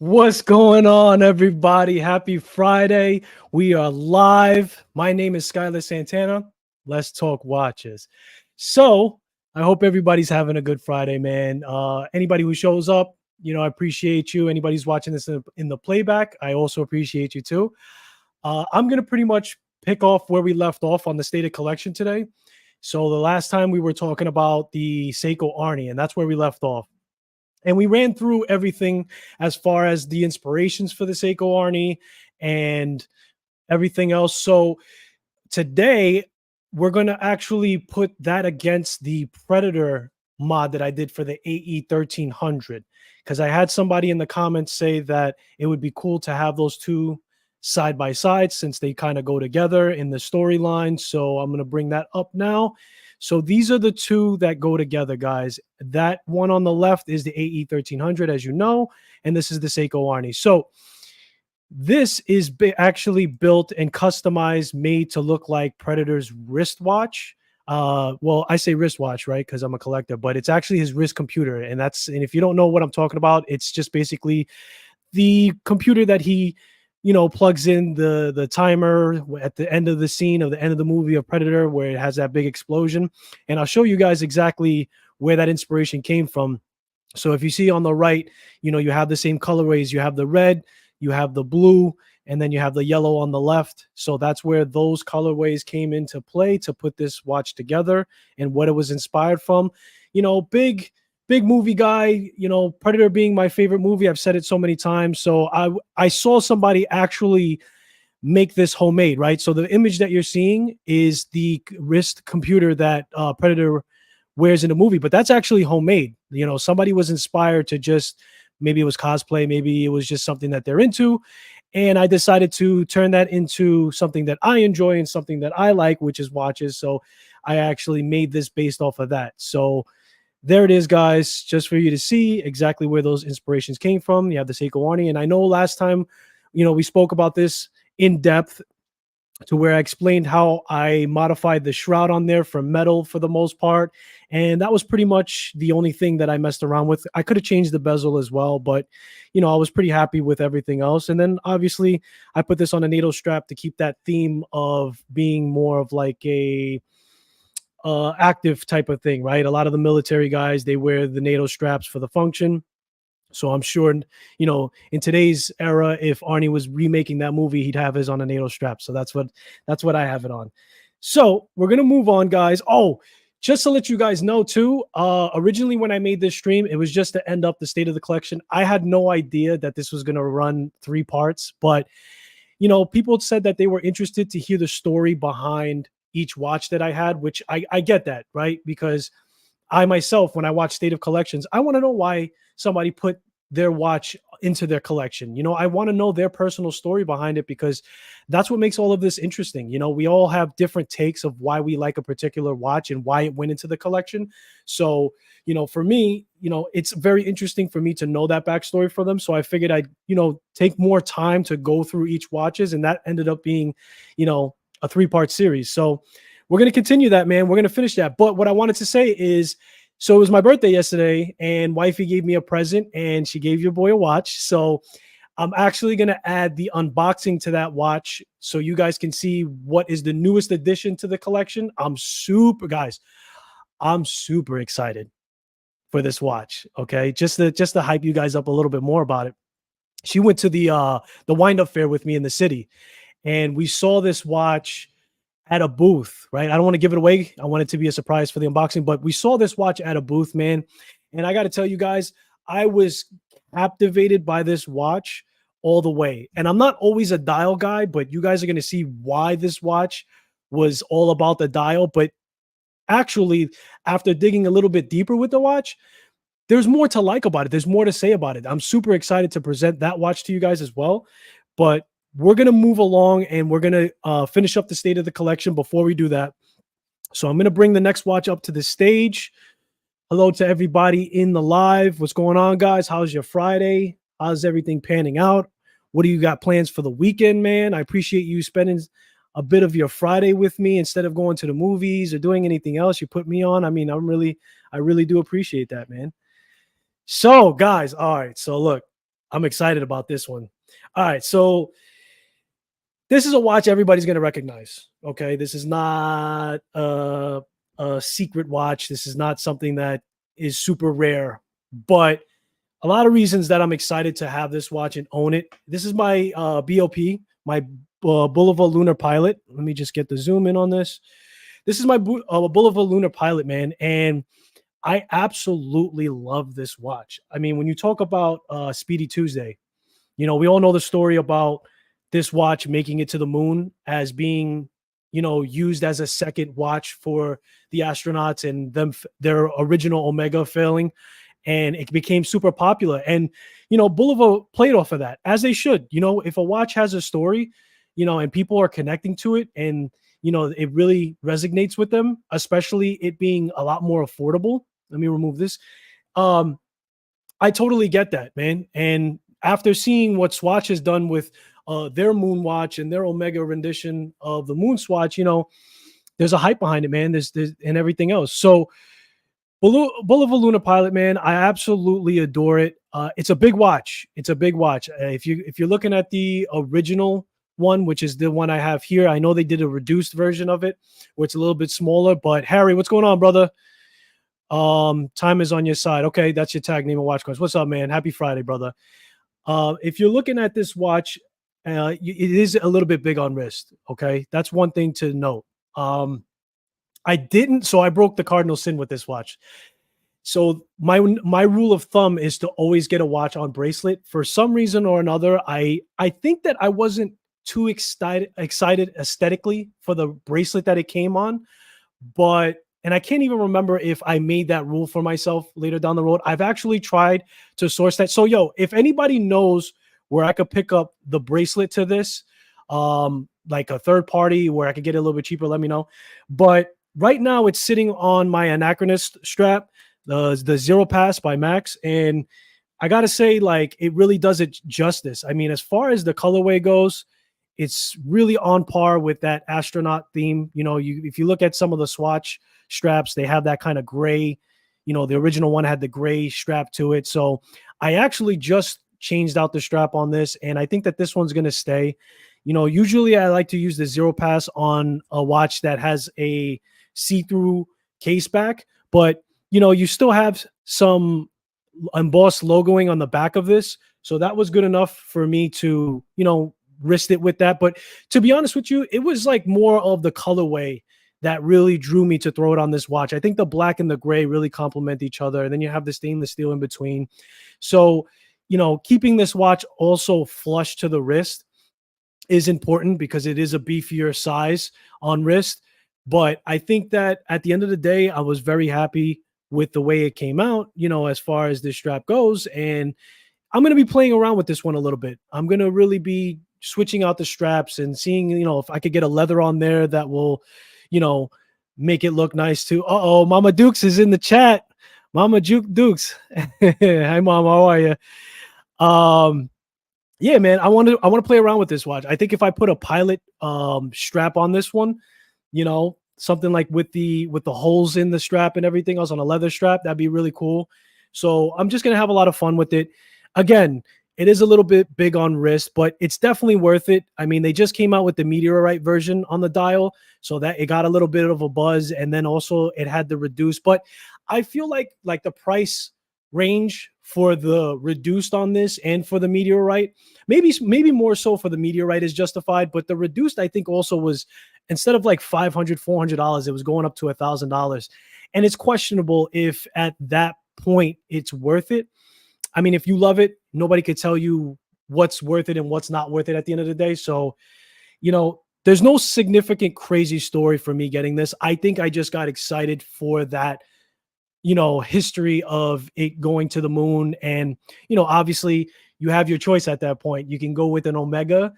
What's going on, everybody? Happy Friday. We are live. My name is Skylar Santana. Let's talk watches. So, I hope everybody's having a good Friday, man. Anybody who shows up, I appreciate you. Anybody who's watching this in the playback, I also appreciate you too. I'm going to pretty much pick off where we left off on the state of collection today. So, the last time we were talking about the Seiko Arnie, and that's where we left off. And we ran through everything as far as the inspirations for the Seiko Arnie and everything else. So today we're going to actually put that against the Predator mod that I did for the AE 1300, because I had somebody in the comments say that it would be cool to have those two side by side since they kind of go together in the storyline. So I'm going to bring that up now. So these are the two that go together, guys. That one on the left is the AE 1300, as you know, and this is the Seiko Arnie. So this is actually built and customized, made to look like Predator's wristwatch. Well, I say wristwatch, right? Because I'm a collector, but it's actually his wrist computer. And if you don't know what I'm talking about, it's just basically the computer that he plugs in the timer at the end of the scene of the end of the movie of Predator, where it has that big explosion. And I'll show you guys exactly where that inspiration came from. So if you see on the right, you have the same colorways. You have the red, you have the blue, and then you have the yellow on the left. So that's where those colorways came into play to put this watch together and what it was inspired from. Big movie guy, Predator being my favorite movie. I've said it so many times. So I saw somebody actually make this homemade, right? So the image that you're seeing is the wrist computer that Predator wears in the movie, but that's actually homemade. Somebody was inspired to maybe it was cosplay, maybe it was just something that they're into. And I decided to turn that into something that I enjoy and something that I like, which is watches. So I actually made this based off of that. So there it is, guys, just for you to see exactly where those inspirations came from. You have the Seiko Arnie. And I know last time, we spoke about this in depth to where I explained how I modified the shroud on there from metal for the most part. And that was pretty much the only thing that I messed around with. I could have changed the bezel as well, but, I was pretty happy with everything else. And then obviously I put this on a NATO strap to keep that theme of being more of like a active type of thing, right? A lot of the military guys, they wear the NATO straps for the function. So I'm sure, in today's era, if Arnie was remaking that movie, he'd have his on a NATO strap. So that's what I have it on. So we're gonna move on, guys. Oh, just to let you guys know too, originally when I made this stream, it was just to end up the state of the collection. I had no idea that this was gonna run 3 parts, but people said that they were interested to hear the story behind each watch that I had, which I get that, right? Because I myself, when I watch State of Collections, I want to know why somebody put their watch into their collection. I want to know their personal story behind it, because that's what makes all of this interesting. We all have different takes of why we like a particular watch and why it went into the collection. So, for me, it's very interesting for me to know that backstory for them. So I figured I'd, take more time to go through each watches, and that ended up being, a 3-part series. So we're going to continue that, man. We're going to finish that. But what I wanted to say is, so it was my birthday yesterday, and wifey gave me a present, and she gave your boy a watch. So I'm actually going to add the unboxing to that watch so you guys can see what is the newest addition to the collection. I'm super excited for this watch. Okay. Just to hype you guys up a little bit more about it. She went to the wind-up fair with me in the city, and we saw this watch at a booth, right? I don't want to give it away. I want it to be a surprise for the unboxing, but we saw this watch at a booth, man. And I got to tell you guys, I was captivated by this watch all the way. And I'm not always a dial guy, but you guys are going to see why this watch was all about the dial. But actually, after digging a little bit deeper with the watch, there's more to like about it. There's more to say about it. I'm super excited to present that watch to you guys as well. But we're going to move along, and we're going to finish up the state of the collection before we do that. So I'm going to bring the next watch up to the stage. Hello to everybody in the live. What's going on, guys? How's your Friday? How's everything panning out? What do you got plans for the weekend, man? I appreciate you spending a bit of your Friday with me instead of going to the movies or doing anything else. You put me on. I mean, I really do appreciate that, man. So, guys, all right. So, look, I'm excited about this one. All right, so this is a watch everybody's going to recognize. Okay, this is not a secret watch. This is not something that is super rare, but a lot of reasons that I'm excited to have this watch and own it. This is my BOP, my Boulevard Lunar Pilot. Let me just get the zoom in on this. This is my Boulevard Lunar Pilot, man, and I absolutely love this watch. I mean, when you talk about Speedy Tuesday, you know, we all know the story about this watch making it to the moon as being, you know, used as a second watch for the astronauts and them their original Omega failing, and it became super popular. And you know, Boulevard played off of that, as they should. You know, if a watch has a story, you know, and people are connecting to it, and you know, it really resonates with them, especially it being a lot more affordable. Let me remove this. Um, I totally get that, man. And after seeing what Swatch has done with their Moon Watch and their Omega rendition of the Moon Swatch, you know, there's a hype behind it, man. There's and everything else. So Boulevard Lunar Pilot, man, I absolutely adore it. It's a big watch. It's a big watch. If you're looking at the original one, which is the one I have here, I know they did a reduced version of it, where it's a little bit smaller. But Harry, what's going on, brother? Time is on your side. Okay, that's your tag name and watch cards. What's up, man? Happy Friday, brother. If you're looking at this watch, it is a little bit big on wrist. Okay, that's one thing to note. I broke the cardinal sin with this watch. So my rule of thumb is to always get a watch on bracelet. For some reason or another, I think that I wasn't too excited aesthetically for the bracelet that it came on, but and I can't even remember if I made that rule for myself later down the road. I've actually tried to source that. So, yo, if anybody knows where I could pick up the bracelet to this, like a third party where I could get it a little bit cheaper, let me know. But right now it's sitting on my Anachronist strap, the Zero Pass by Max. And I got to say, like, it really does it justice. I mean, as far as the colorway goes, it's really on par with that astronaut theme. You know, if you look at some of the Swatch straps, they have that kind of gray, you know, the original one had the gray strap to it. So I actually just changed out the strap on this, and I think that this one's going to stay. You know, usually I like to use the Zero Pass on a watch that has a see-through case back, but you know, you still have some embossed logoing on the back of this. So that was good enough for me to, you know, wrist it with that. But to be honest with you, it was like more of the colorway that really drew me to throw it on this watch. I think the black and the gray really complement each other. And then you have the stainless steel in between. So, you know, keeping this watch also flush to the wrist is important because it is a beefier size on wrist. But I think that at the end of the day, I was very happy with the way it came out, you know, as far as this strap goes. And I'm going to be playing around with this one a little bit. I'm going to really be switching out the straps and seeing, you know, if I could get a leather on there that will, you know, make it look nice too. Uh-oh, Mama Dukes is in the chat. Mama Dukes. Hi, Mom. How are you? Yeah, man, I want to play around with this watch. I think if I put a pilot strap on this one, you know, something like with the holes in the strap and everything else on a leather strap, that'd be really cool. So I'm just going to have a lot of fun with it. Again, it is a little bit big on wrist, but it's definitely worth it. I mean, they just came out with the meteorite version on the dial, so that it got a little bit of a buzz, and then also it had the reduced. But I feel like the price range for the reduced on this and for the meteorite, maybe more so for the meteorite is justified, but the reduced I think also was, instead of like $500, $400, it was going up to $1,000. And it's questionable if at that point it's worth it. I mean, if you love it, nobody could tell you what's worth it and what's not worth it at the end of the day. So, you know, there's no significant crazy story for me getting this. I think I just got excited for that, you know, history of it going to the moon. And, you know, obviously you have your choice at that point. You can go with an Omega,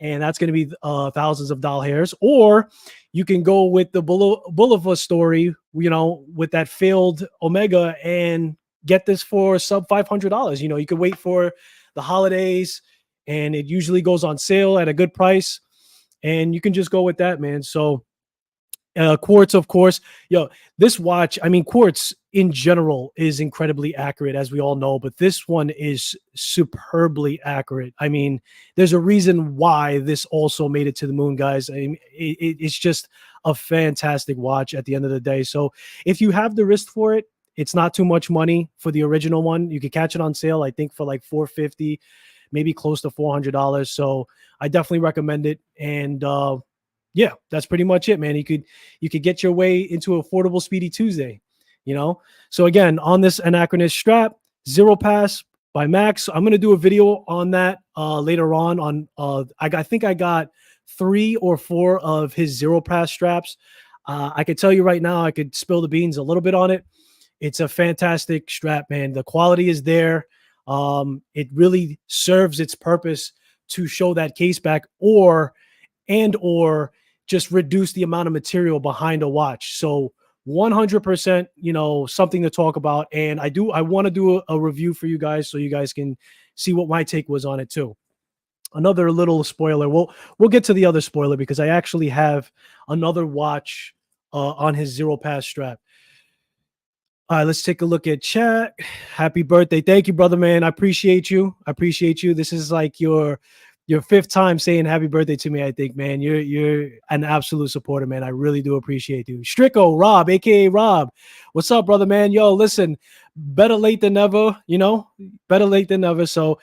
and that's going to be thousands of doll hairs, or you can go with the Boulevard story, you know, with that failed Omega and get this for sub $500. You know, you could wait for the holidays, and it usually goes on sale at a good price, and you can just go with that, man. So Quartz, of course, yo, this watch, I mean, Quartz, in general is incredibly accurate, as we all know, but this one is superbly accurate. I mean, there's a reason why this also made it to the moon, guys. I mean, it's just a fantastic watch at the end of the day. So if you have the wrist for it, it's not too much money for the original one. You could catch it on sale, I think, for like $450, maybe close to $400. So I definitely recommend it. And yeah, that's pretty much it, man. You could get your way into affordable Speedy Tuesday, you know. So again, on this Anachronist strap, Zero Pass by Max. I'm gonna do a video on that later on. I think I got 3 or 4 of his Zero Pass straps. I could tell you right now, I could spill the beans a little bit on it. It's a fantastic strap, man. The quality is there. It really serves its purpose to show that case back or just reduce the amount of material behind a watch. So 100%, you know, something to talk about. And I want to do a review for you guys so you guys can see what my take was on it too. Another little spoiler. We'll get to the other spoiler because I actually have another watch on his Zero Pass strap. All right, let's take a look at chat. Happy birthday. Thank you, brother, man. I appreciate you. I appreciate you. This is like your 5th time saying happy birthday to me, I think, man. You're an absolute supporter, man. I really do appreciate you. Stricko, Rob, aka Rob. What's up, brother, man? Yo, listen, better late than never, you know? Better late than never. So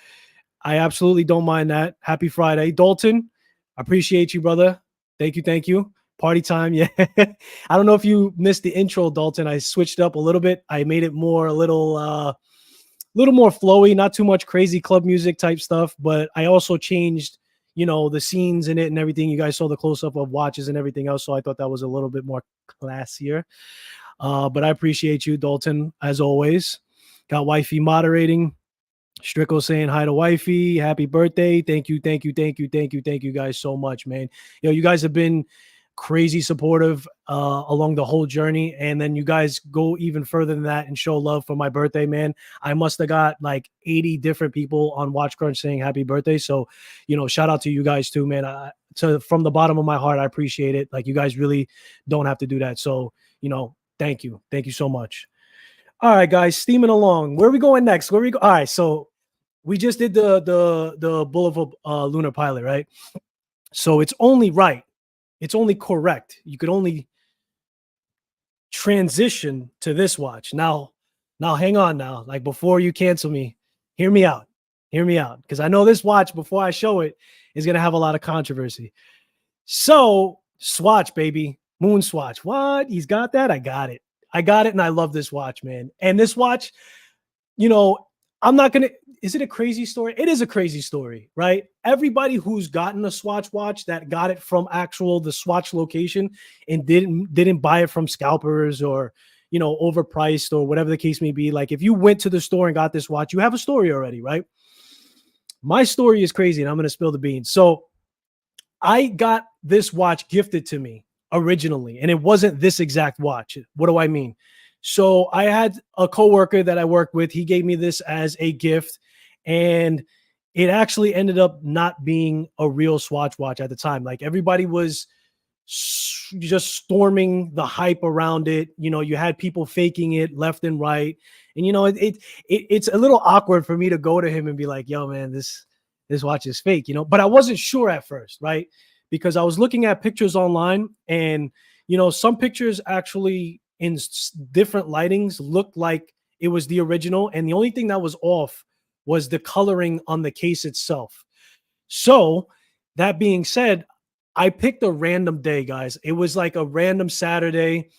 I absolutely don't mind that. Happy Friday. Dalton, I appreciate you, brother. Thank you, thank you. Party time, yeah. I don't know if you missed the intro, Dalton. I switched up a little bit. I made it more a little more flowy, not too much crazy club music type stuff, but I also changed, you know, the scenes in it and everything. You guys saw the close-up of watches and everything else, so I thought that was a little bit more classier. But I appreciate you, Dalton, as always. Got wifey moderating. Stricko saying hi to wifey. Happy birthday. Thank you, thank you, thank you, thank you, thank you guys so much, man. You know, you guys have been crazy supportive along the whole journey, and then you guys go even further than that and show love for my birthday, man. I must have got like 80 different people on Watch Crunch saying happy birthday, so you know, shout out to you guys too, man. From the bottom of my heart, I appreciate it. Like, you guys really don't have to do that, so you know, thank you so much. All right, guys, steaming along. Where are we going next? Where we go? All right, so we just did the Boulevard Lunar Pilot, right? So it's only right. It's only correct. You could only transition to this watch. Now hang on now. Like, before you cancel me, hear me out. Hear me out. Because I know this watch, before I show it, is going to have a lot of controversy. So, swatch, baby. Moon swatch. What? He's got that? I got it. I got it, and I love this watch, man. And this watch, you know, I'm not going to... Is it a crazy story? It is a crazy story, right? Everybody who's gotten a Swatch watch that got it from the Swatch location and didn't buy it from scalpers or, you know, overpriced or whatever the case may be. Like, if you went to the store and got this watch, you have a story already, right? My story is crazy, and I'm going to spill the beans. So I got this watch gifted to me originally, and it wasn't this exact watch. What do I mean? So I had a coworker that I worked with. He gave me this as a gift, and it actually ended up not being a real Swatch watch at the time. Like, everybody was just storming the hype around it. You know, you had people faking it left and right. And, you know, it's a little awkward for me to go to him and be like, yo, man, this watch is fake, you know, but I wasn't sure at first, right? Because I was looking at pictures online, and, you know, some pictures actually in different lightings looked like it was the original. And the only thing that was off was the coloring on the case itself. So that being said, I picked a random day, guys. It was like a random Saturday.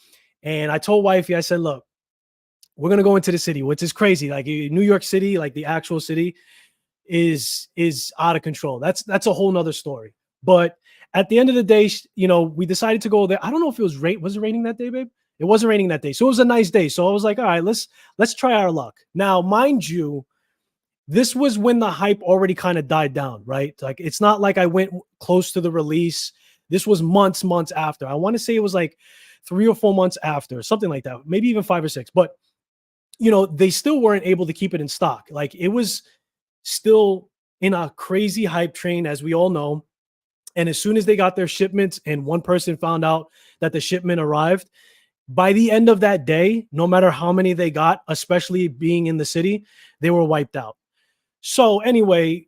And I told wifey, I said, look, we're going to go into the city, which is crazy. Like, New York City, like the actual city is out of control. That's a whole nother story. But at the end of the day, you know, we decided to go there. I don't know if it was was it raining that day, babe? It wasn't raining that day. So it was a nice day. So I was like, all right, let's try our luck. Now, mind you, this was when the hype already kind of died down, right? Like, it's not like I went close to the release. This was months after. I want to say it was like 3 or 4 months after, something like that, maybe even 5 or 6. But, you know, they still weren't able to keep it in stock. Like, it was still in a crazy hype train, as we all know. And as soon as they got their shipments and one person found out that the shipment arrived, By the end of that day, no matter how many they got, especially being in the city, they were wiped out. So anyway,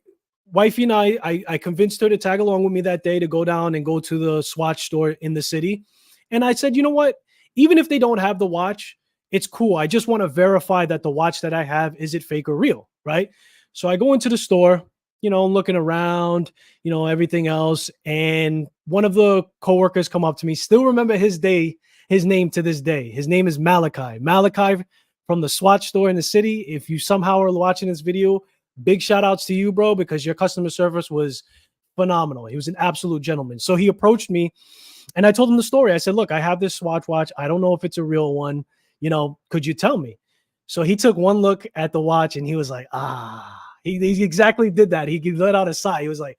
wifey and I convinced her to tag along with me that day to go down and go to the Swatch store in the city. And I said, you know what? Even if they don't have the watch, it's cool. I just want to verify that the watch that I have, is it fake or real? Right. So I go into the store, I'm looking around, everything else. And one of the coworkers come up to me, still remember his name to this day. His name is Malachi. Malachi from the Swatch store in the city. If you somehow are watching this video, big shout outs to you, bro, because your customer service was phenomenal. He was an absolute gentleman. So he approached me and I told him the story. I said, look, I have this Swatch watch. I don't know if it's a real one. Could you tell me? So he took one look at the watch and he was like, he exactly did that. He let out a sigh. He was like,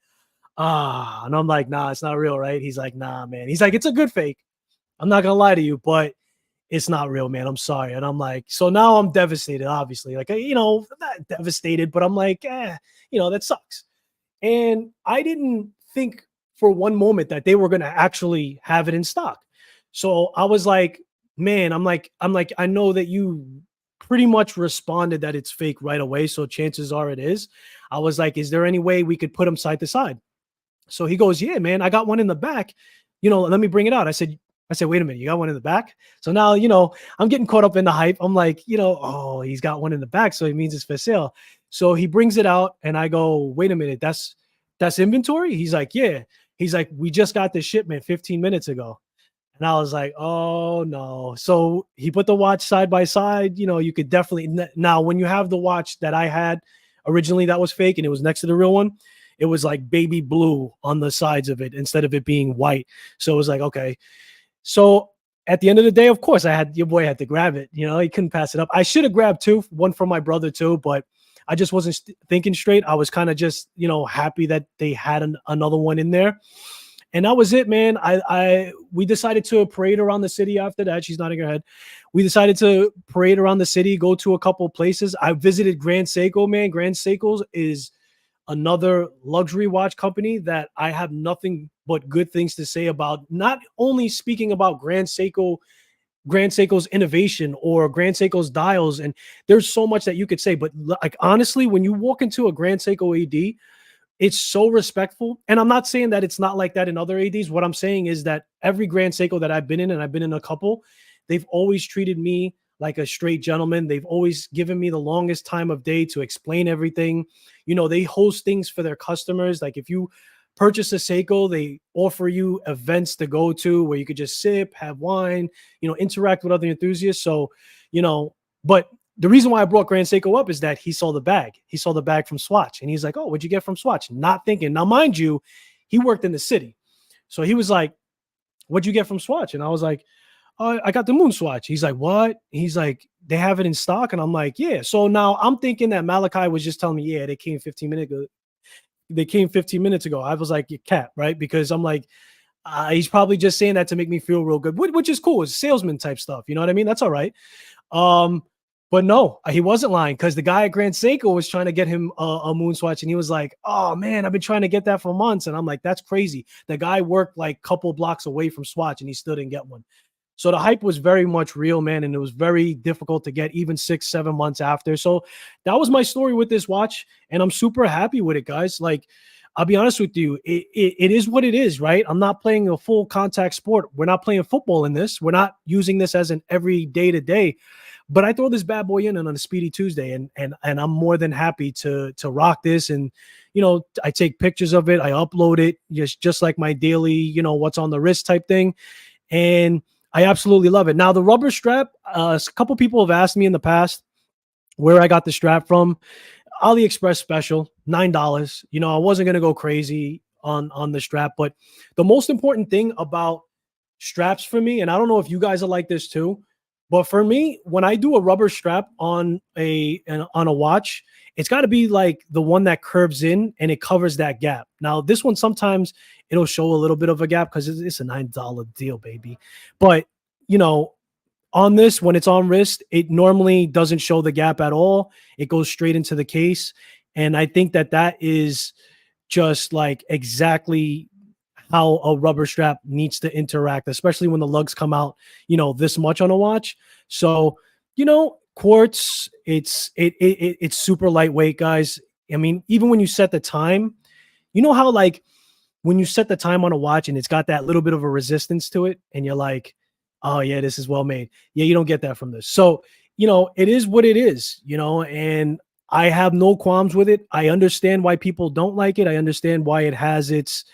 and I'm like, nah, it's not real, right? He's like, nah, man. He's like, it's a good fake. I'm not going to lie to you, but it's not real, man. I'm sorry. And I'm like, so now I'm devastated, obviously. Like, not devastated, but I'm like, that sucks. And I didn't think for one moment that they were going to actually have it in stock. So I was like, man, I'm like, I know that you pretty much responded that it's fake right away. So chances are it is. I was like, is there any way we could put them side to side? So he goes, yeah, man, I got one in the back. Let me bring it out. I said, wait a minute, you got one in the back? So now, I'm getting caught up in the hype. I'm like, oh, he's got one in the back. So it means it's for sale. So he brings it out and I go, wait a minute, that's inventory? He's like, yeah. He's like, we just got this shipment 15 minutes ago. And I was like, oh no. So he put the watch side by side. You could definitely, now when you have the watch that I had originally that was fake and it was next to the real one, it was like baby blue on the sides of it instead of it being white. So it was like, okay. So at the end of the day, of course, your boy had to grab it. He couldn't pass it up. I should have grabbed one from my brother too, but I just wasn't thinking straight. I was kind of just, happy that they had another one in there. And that was it, man. We decided to parade around the city after that. She's nodding her head. We decided to parade around the city, go to a couple of places. I visited Grand Seiko, man. Grand Seiko is another luxury watch company that I have nothing but good things to say about. Not only speaking about Grand Seiko's innovation or Grand Seiko's dials, and there's so much that you could say, but like honestly, when you walk into a Grand Seiko AD, it's so respectful. And I'm not saying that it's not like that in other ADs. What I'm saying is that every Grand Seiko that I've been in, and I've been in a couple, they've always treated me like a straight gentleman. They've always given me the longest time of day to explain everything. They host things for their customers. Like if you purchase a Seiko, they offer you events to go to where you could just sip, have wine, interact with other enthusiasts. So, but the reason why I brought Grand Seiko up is that he saw the bag. He saw the bag from Swatch and he's like, oh, what'd you get from Swatch? Not thinking. Now, mind you, he worked in the city. So he was like, what'd you get from Swatch? And I was like, oh, I got the Moon Swatch. He's like, what? He's like, they have it in stock. And I'm like, yeah. So now I'm thinking that Malachi was just telling me, yeah, they came 15 minutes ago. They came 15 minutes ago. I was like, you cat, right? Because I'm like, he's probably just saying that to make me feel real good, which is cool. It's salesman type stuff. You know what I mean? That's all right. But no, he wasn't lying because the guy at Grand Seiko was trying to get him a Moon Swatch, and he was like, oh man, I've been trying to get that for months. And I'm like, that's crazy. The guy worked like a couple blocks away from Swatch and he still didn't get one. So the hype was very much real, man. And it was very difficult to get even 6-7 months after. So that was my story with this watch. And I'm super happy with it, guys. Like, I'll be honest with you. It is what it is, right? I'm not playing a full contact sport. We're not playing football in this. We're not using this as an every day to day. But I throw this bad boy in on a Speedy Tuesday, and I'm more than happy to rock this. And, I take pictures of it. I upload it just like my daily, what's on the wrist type thing. And I absolutely love it. Now, the rubber strap, a couple people have asked me in the past where I got the strap from. AliExpress special, $9. I wasn't going to go crazy on the strap, but the most important thing about straps for me, and I don't know if you guys are like this too, but for me, when I do a rubber strap on a watch, it's got to be like the one that curves in and it covers that gap. Now, this one, sometimes it'll show a little bit of a gap because it's a $9 deal, baby. But, on this, when it's on wrist, it normally doesn't show the gap at all. It goes straight into the case. And I think that is just like exactly how a rubber strap needs to interact, especially when the lugs come out, this much on a watch. So, quartz, it's super lightweight, guys. I mean, even when you set the time, how like when you set the time on a watch and it's got that little bit of a resistance to it, and you're like, oh yeah, this is well made. Yeah, you don't get that from this. So, it is what it is, and I have no qualms with it. I understand why people don't like it. I understand why it has its,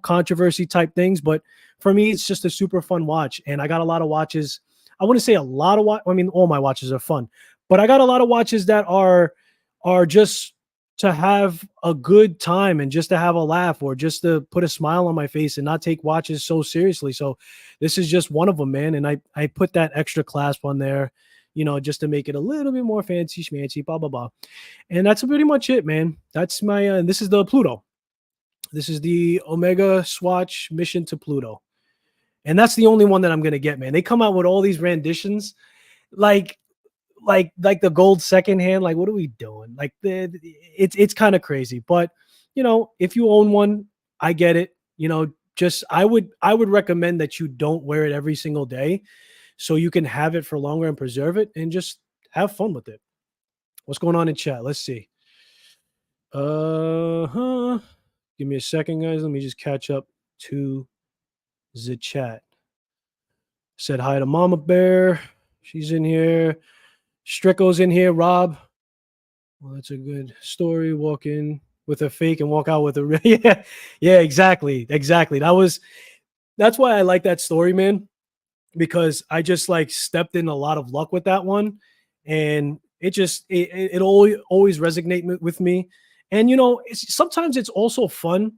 controversy type things. But for me, it's just a super fun watch. And I got a lot of watches. I wouldn't say a lot of I mean, all my watches are fun, but I got a lot of watches that are just to have a good time and just to have a laugh or just to put a smile on my face and not take watches so seriously. So this is just one of them, man. And I put that extra clasp on there, just to make it a little bit more fancy schmancy, blah, blah, blah. And that's pretty much it, man. That's my, this is the Pluto. This is the Omega Swatch Mission to Pluto. And that's the only one that I'm going to get, man. They come out with all these renditions, like the gold secondhand. Like, what are we doing? Like, it's kind of crazy. But, if you own one, I get it. Just I would recommend that you don't wear it every single day, so you can have it for longer and preserve it and just have fun with it. What's going on in chat? Let's see. Give me a second, guys. Let me just catch up to the chat. Said hi to Mama Bear. She's in here. Stricko's in here. Rob. Well, that's a good story. Walk in with a fake and walk out with a real. Yeah, exactly. That's why I like that story, man. Because I just like stepped in a lot of luck with that one, and it always resonate with me. And sometimes it's also fun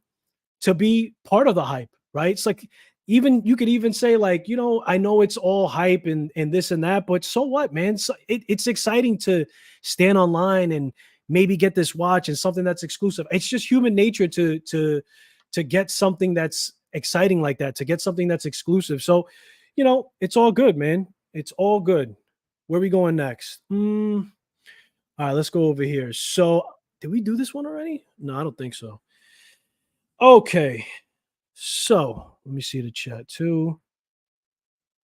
to be part of the hype, right? It's like you could even say like, I know it's all hype and this and that, but so what, man? So it's exciting to stand online and maybe get this watch and something that's exclusive. It's just human nature to get something that's exciting like that, to get something that's exclusive. So, it's all good, man. It's all good. Where are we going next? All right, let's go over here. So, did we do this one already? No, I don't think so. Okay. So, let me see the chat too.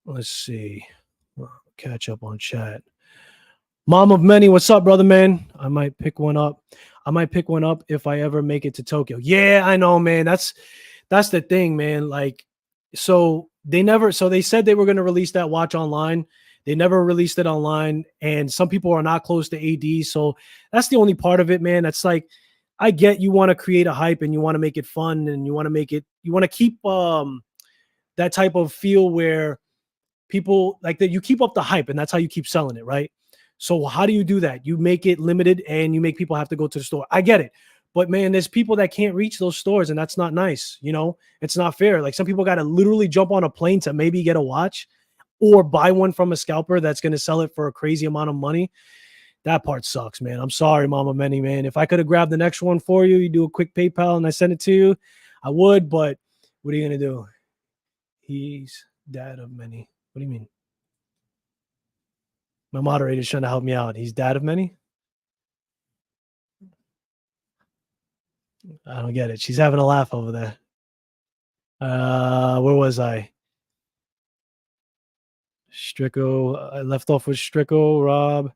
Let's see. Catch up on chat. Mom of Many, what's up, brother, man? I might pick one up. If I ever make it to Tokyo. Yeah, I know, man. That's the thing, man. Like, so they said they were going to release that watch online. They never released it online, and some people are not close to AD. So that's the only part of it, man. That's like, I get you want to create a hype and you want to make it fun and you want to keep that type of feel where people like that, you keep up the hype and that's how you keep selling it, right? So how do you do that? You make it limited and you make people have to go to the store. I get it. But man, there's people that can't reach those stores, and that's not nice. It's not fair. Like, some people got to literally jump on a plane to maybe get a watch or buy one from a scalper that's going to sell it for a crazy amount of money. That part sucks, man. I'm sorry, Mama Many, man. If I could have grabbed the next one for you, you do a quick PayPal and I send it to you, I would. But what are you going to do? He's dad of many. What do you mean? My moderator's trying to help me out. He's dad of many? I don't get it. She's having a laugh over there. Where was I? Stricko. I left off with Stricko, Rob.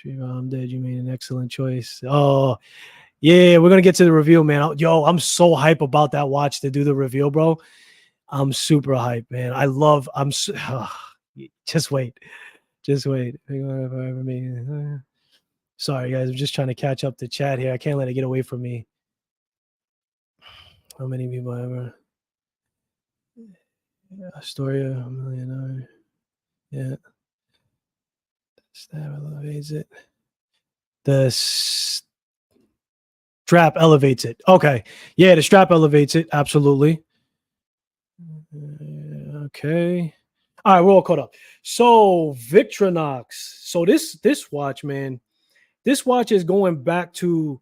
I'm dead. You made an excellent choice. Oh, yeah. We're going to get to the reveal, man. Yo, I'm so hype about that watch to do the reveal, bro. I'm super hype, man. Just wait. Sorry, guys. I'm just trying to catch up to chat here. I can't let it get away from me. How many people ever? Astoria, $1 million. Yeah. Strap elevates it. The strap elevates it. Okay. Yeah, the strap elevates it. Absolutely. Okay. All right, we're all caught up. So Victronox. So this watch, man, this watch is going back to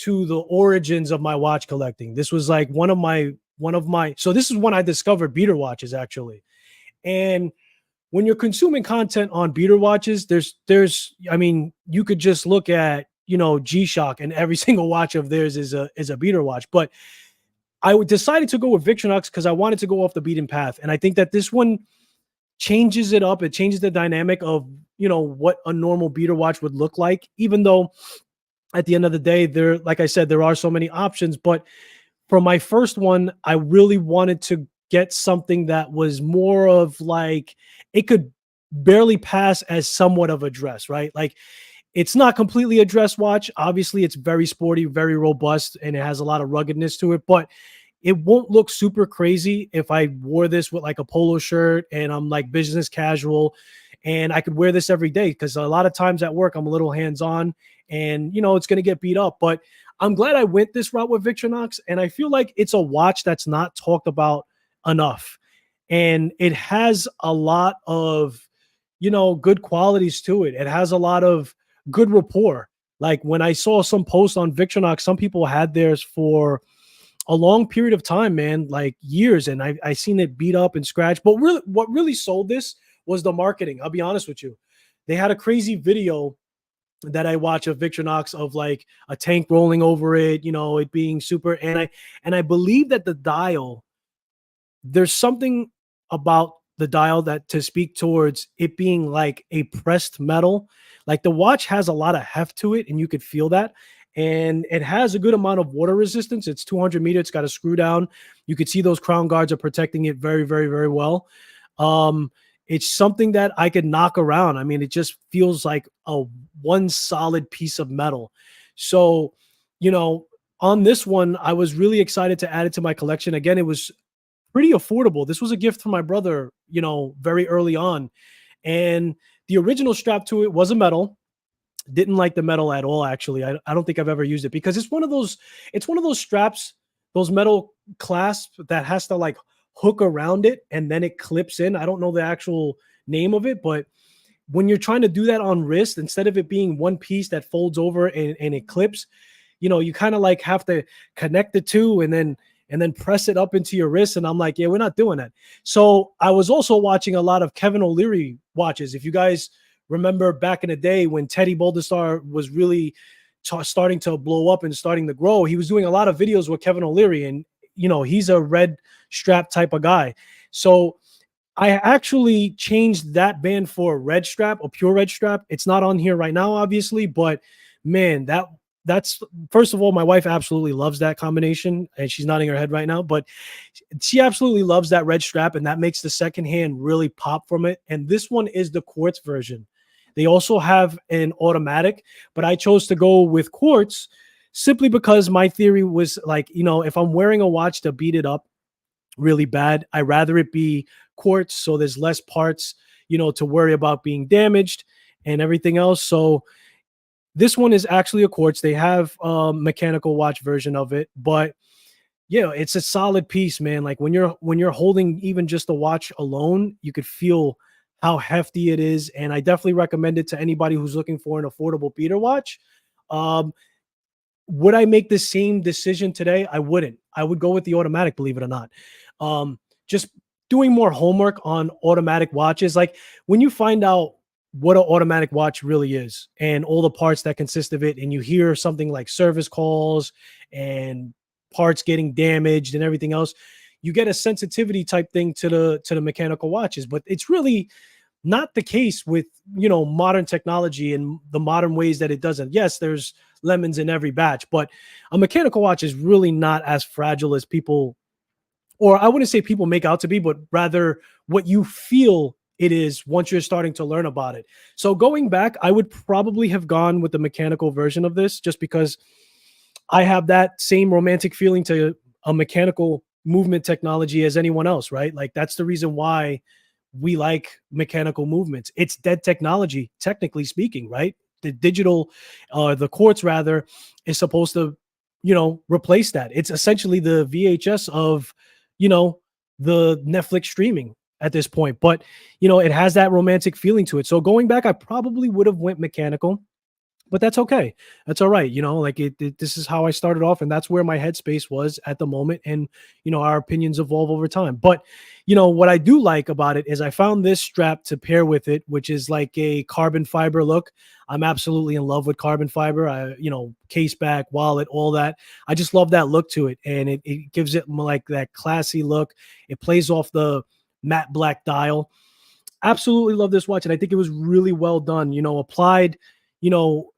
the origins of my watch collecting. This was like one of my. So this is when I discovered beater watches, actually. And when you're consuming content on beater watches, I mean, you could just look at, G-Shock, and every single watch of theirs is a beater watch. But decided to go with Victorinox because I wanted to go off the beaten path. And I think that this one changes it up. It changes the dynamic of, what a normal beater watch would look like, even though at the end of the day, like I said, there are so many options. But for my first one, I really wanted to get something that was more of like, it could barely pass as somewhat of a dress, right? Like, it's not completely a dress watch. Obviously, it's very sporty, very robust, and it has a lot of ruggedness to it, but it won't look super crazy if I wore this with like a polo shirt and I'm like business casual, and I could wear this every day because a lot of times at work I'm a little hands-on, and it's going to get beat up. But I'm glad I went this route with Victorinox, and I feel like it's a watch that's not talked about enough, and it has a lot of good qualities to it. It has a lot of good rapport. Like when I saw some posts on Victorinox, some people had theirs for a long period of time, man, like years, and I seen it beat up and scratched. But really, what really sold this was the marketing. I'll be honest with you. They had a crazy video that I watch of Victorinox of like a tank rolling over it, it being super. And I believe that the dial, there's something about the dial that to speak towards it being like a pressed metal. Like the watch has a lot of heft to it, and you could feel that. And it has a good amount of water resistance. It's 200 meters. It's got a screw down. You could see those crown guards are protecting it very, very, very well. It's something that I could knock around. I mean, it just feels like a one solid piece of metal. So, on this one, I was really excited to add it to my collection. Again, it was pretty affordable. This was a gift from my brother, very early on. And the original strap to it was a metal. Didn't like the metal at all, actually. I don't think I've ever used it because it's one of those straps, those metal clasps that has to like hook around it and then it clips in. I don't know the actual name of it, but when you're trying to do that on wrist, instead of it being one piece that folds over and it clips, you kind of like have to connect the two and then press it up into your wrist. And I'm like, yeah, we're not doing that. So I was also watching a lot of Kevin O'Leary watches. If you guys remember back in the day when Teddy Boldestar was really starting to blow up and starting to grow, he was doing a lot of videos with Kevin O'Leary, and he's a red strap type of guy. So I actually changed that band for a red strap, a pure red strap. It's not on here right now, obviously, but man, that's first of all, my wife absolutely loves that combination, and she's nodding her head right now, but she absolutely loves that red strap, and that makes the second hand really pop from it. And this one is the quartz version. They also have an automatic, but I chose to go with quartz simply because my theory was like, if I'm wearing a watch to beat it up really bad, I'd rather it be quartz, so there's less parts, to worry about being damaged and everything else. So this one is actually a quartz. They have a mechanical watch version of it, but yeah, it's a solid piece, man. Like when you're holding even just the watch alone, you could feel how hefty it is. And I definitely recommend it to anybody who's looking for an affordable beater watch. Would I make the same decision today? I wouldn't. I would go with the automatic, believe it or not. Just doing more homework on automatic watches. Like when you find out what an automatic watch really is and all the parts that consist of it, and you hear something like service calls and parts getting damaged and everything else, you get a sensitivity type thing to the mechanical watches. But it's really not the case with modern technology and the modern ways that it doesn't. Yes, there's lemons in every batch, but a mechanical watch is really not as fragile as people, or I wouldn't say people make out to be, but rather what you feel it is once you're starting to learn about it. So going back, I would probably have gone with the mechanical version of this just because I have that same romantic feeling to a mechanical movement technology as anyone else, right? Like that's the reason why we like mechanical movements. It's dead technology, technically speaking, right? The digital, the quartz rather, is supposed to, replace that. It's essentially the VHS of, the Netflix streaming at this point. But, it has that romantic feeling to it. So going back, I probably would have went mechanical. but that's okay. That's all right. Like this is how I started off, and that's where my headspace was at the moment. And our opinions evolve over time. But what I do like about it is I found this strap to pair with it, which is like a carbon fiber look. I'm absolutely in love with carbon fiber. Case back, wallet, all that. I just love that look to it, and it gives it like that classy look. It plays off the matte black dial. Absolutely love this watch, and I think it was really well done. Applied, you know,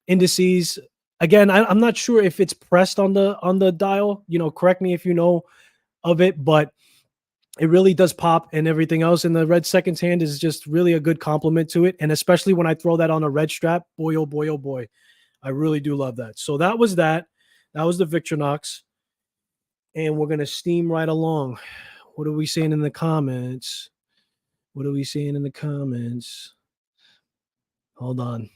indices. Again, I'm not sure if it's pressed on the dial. Correct me if you know of it, but it really does pop and everything else. And the red seconds hand is just really a good compliment to it. And especially when I throw that on a red strap, boy, oh boy, oh boy, I really do love that. So that was that. That was the Victorinox. And we're gonna steam right along. What are we saying in the comments? What are we saying in the comments? Hold on.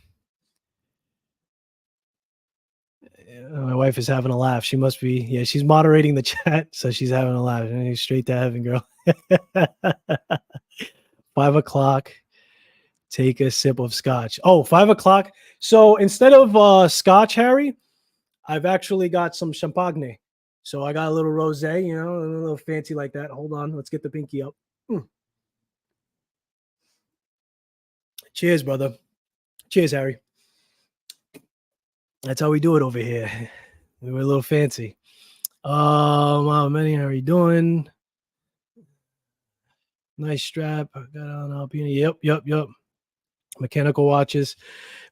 My wife is having a laugh. She must be, yeah, she's moderating the chat, so she's having a laugh. Straight to heaven, girl. 5 o'clock. Take a sip of scotch. Oh, 5 o'clock. So instead of scotch, Harry, I've actually got some champagne. So I got a little rosé, a little fancy like that. Hold on. Let's get the pinky up. Cheers, brother. Cheers, Harry. That's how we do it over here. We were a little fancy. How many are you doing? Nice strap. I got on Alpina. Yep. Mechanical watches.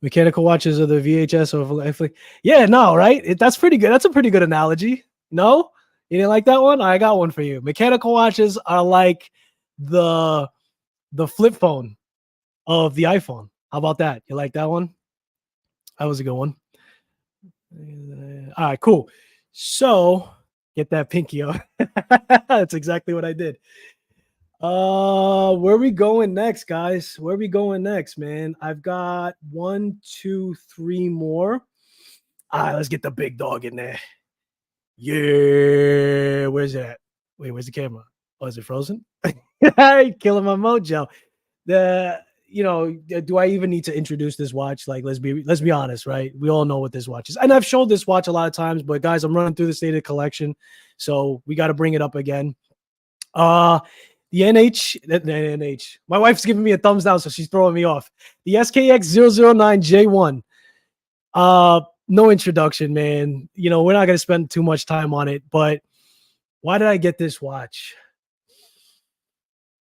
Mechanical watches are the VHS or yeah, no, right? That's pretty good. That's a pretty good analogy. No? You didn't like that one? I got one for you. Mechanical watches are like the flip phone of the iPhone. How about that? You like that one? That was a good one. All right, cool. So get that pinky up. That's exactly what I did. Where are we going next, guys? Where are we going next, man? I've got 1, 2, 3 more. All right, let's get the big dog in there. Yeah, where's that? Wait, where's the camera? Oh, is it frozen? Killing my mojo. Do I even need to introduce this watch? Like, let's be honest, right? We all know what this watch is, and I've showed this watch a lot of times. But guys, I'm running through the state of the collection, so we got to bring it up again. The NH. My wife's giving me a thumbs down, so she's throwing me off. The SKX009J1. No introduction, man. We're not gonna spend too much time on it, but why did I get this watch?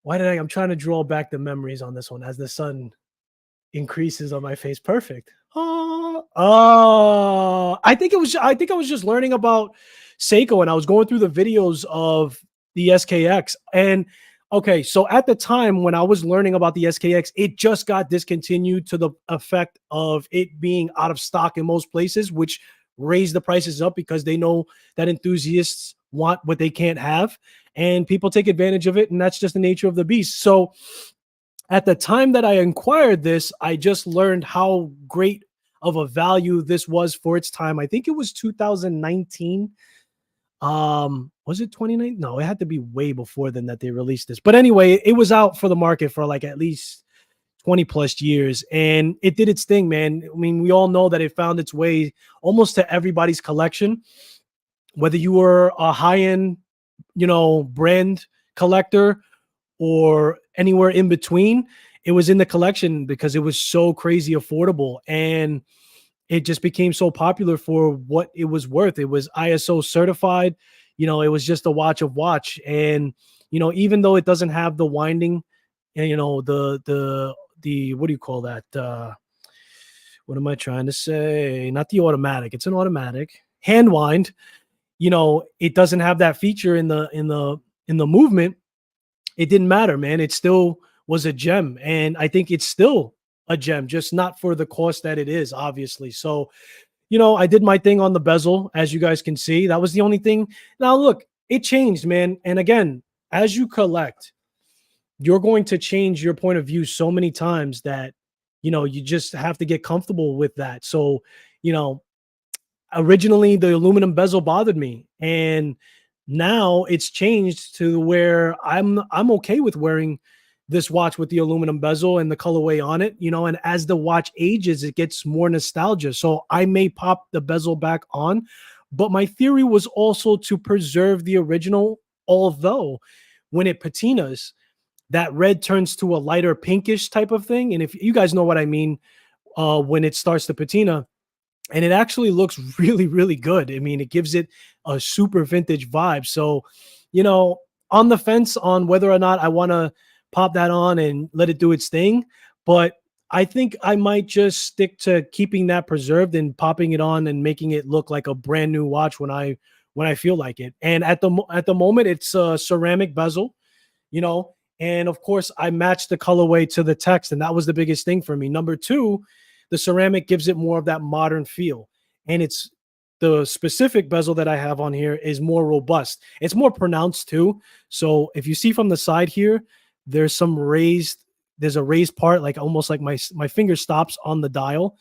I'm trying to draw back the memories on this one as the sun increases on my face. Perfect. I think I was just learning about Seiko, and I was going through the videos of the SKX. And okay, so at the time when I was learning about the SKX, it just got discontinued to the effect of it being out of stock in most places, which raised the prices up because they know that enthusiasts want what they can't have, and people take advantage of it, and that's just the nature of the beast. So at the time that I acquired this, I just learned how great of a value this was for its time. I think it was 2019. Was it 2019? No, it had to be way before then that they released this. But anyway, it was out for the market for like at least 20 plus years, and it did its thing, man. I mean, we all know that it found its way almost to everybody's collection, whether you were a high-end, brand collector or anywhere in between. It was in the collection because it was so crazy affordable, and it just became so popular for what it was worth. It was ISO certified. It was just a watch of watch. And, even though it doesn't have the winding and, the what do you call that? What am I trying to say? Not the automatic. It's an automatic hand wind. It doesn't have that feature in the movement. It didn't matter, man. It still was a gem. And I think it's still a gem, just not for the cost that it is, obviously. So, I did my thing on the bezel, as you guys can see. That was the only thing. Now, look, it changed, man. And again, as you collect, you're going to change your point of view so many times that, you just have to get comfortable with that. So, originally the aluminum bezel bothered me, and now it's changed to where I'm okay with wearing this watch with the aluminum bezel and the colorway on it, and as the watch ages, it gets more nostalgia. So I may pop the bezel back on, but my theory was also to preserve the original, although when it patinas, that red turns to a lighter pinkish type of thing. And if you guys know what I mean, when it starts to patina, and it actually looks really, really good. I mean, it gives it a super vintage vibe. So, on the fence on whether or not I want to pop that on and let it do its thing. But I think I might just stick to keeping that preserved and popping it on and making it look like a brand new watch when I feel like it. And at the moment, it's a ceramic bezel, you know, and of course I matched the colorway to the text, and that was the biggest thing for me. Number two, the ceramic gives it more of that modern feel, and it's the specific bezel that I have on here is more robust. It's more pronounced too. So if you see from the side here, there's a raised part, like almost like my finger stops on the dial.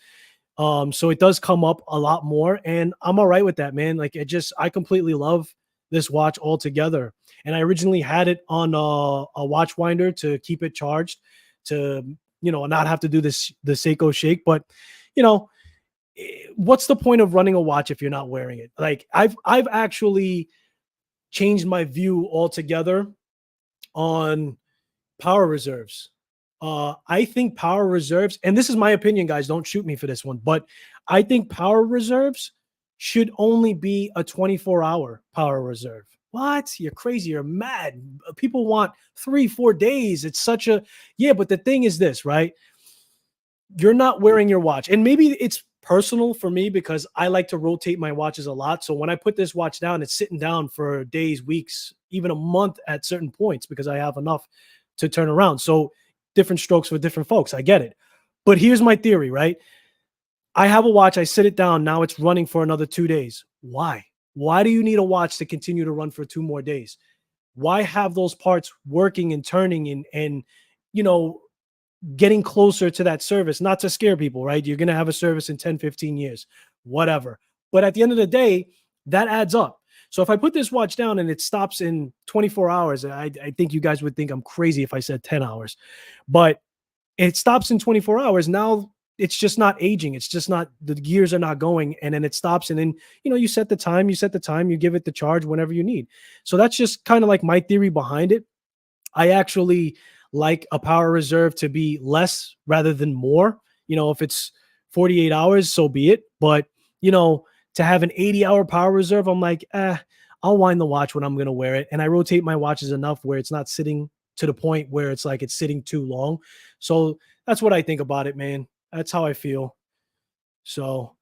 So it does come up a lot more, and I'm all right with that, man. Like I completely love this watch altogether. And I originally had it on a watch winder to keep it charged, to not have to do the Seiko shake. But you know, what's the point of running a watch if you're not wearing it? Like I've actually changed my view altogether on power reserves. I think power reserves, and this is my opinion, guys, don't shoot me for this one, but I think power reserves should only be a 24-hour power reserve. What? You're crazy. You're mad. People want 3-4 days. It's such a, yeah, but the thing is this, right? You're not wearing your watch. And maybe it's personal for me because I like to rotate my watches a lot. So when I put this watch down, it's sitting down for days, weeks, even a month at certain points because I have enough to turn around. So different strokes for different folks. I get it. But here's my theory, right? I have a watch. I sit it down. Now it's running for another 2 days. Why? Why do you need a watch to continue to run for 2 more days? Why have those parts working and turning and getting closer to that service? Not to scare people, right? You're going to have a service in 10, 15 years, whatever. But at the end of the day, that adds up. So if I put this watch down and it stops in 24 hours, I think you guys would think I'm crazy if I said 10 hours. But it stops in 24 hours. Now it's just not aging. It's just not, the gears are not going. And then it stops. And then, you set the time, you give it the charge whenever you need. So that's just kind of like my theory behind it. I actually like a power reserve to be less rather than more. If it's 48 hours, so be it. But, to have an 80-hour power reserve, I'm like, I'll wind the watch when I'm going to wear it. And I rotate my watches enough where it's not sitting to the point where it's like it's sitting too long. So that's what I think about it, man. That's how I feel. So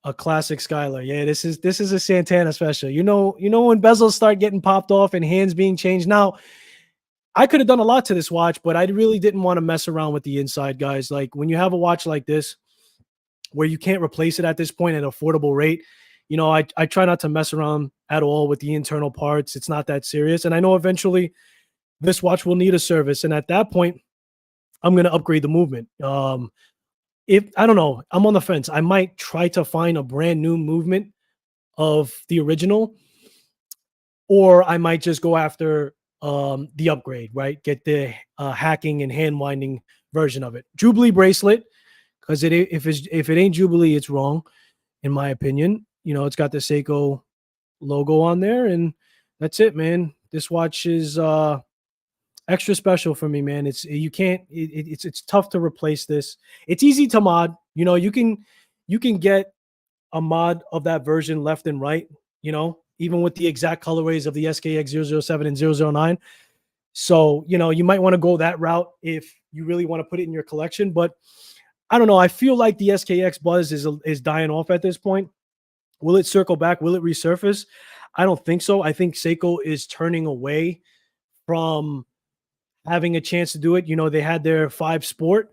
a classic Skylar. Yeah, this is a Santana special. When bezels start getting popped off and hands being changed. Now, I could have done a lot to this watch, but I really didn't want to mess around with the inside, guys. Like when you have a watch like this, where you can't replace it at this point at an affordable rate, I try not to mess around at all with the internal parts. It's not that serious. And I know eventually this watch will need a service. And at that point, I'm going to upgrade the movement. If I don't know, I'm on the fence. I might try to find a brand new movement of the original, or I might just go after the upgrade, right? Get the hacking and hand winding version of it. Jubilee bracelet, because if it ain't Jubilee, it's wrong, in my opinion. It's got the Seiko logo on there, and that's it, man. This watch is extra special for me, man. It's tough to replace this. It's easy to mod. You can get a mod of that version left and right. Even with the exact colorways of the SKX 007 and 009. So you might want to go that route if you really want to put it in your collection. But I don't know. I feel like the SKX buzz is dying off at this point. Will it circle back? Will it resurface? I don't think so. I think Seiko is turning away from having a chance to do it. They had their 5 Sport,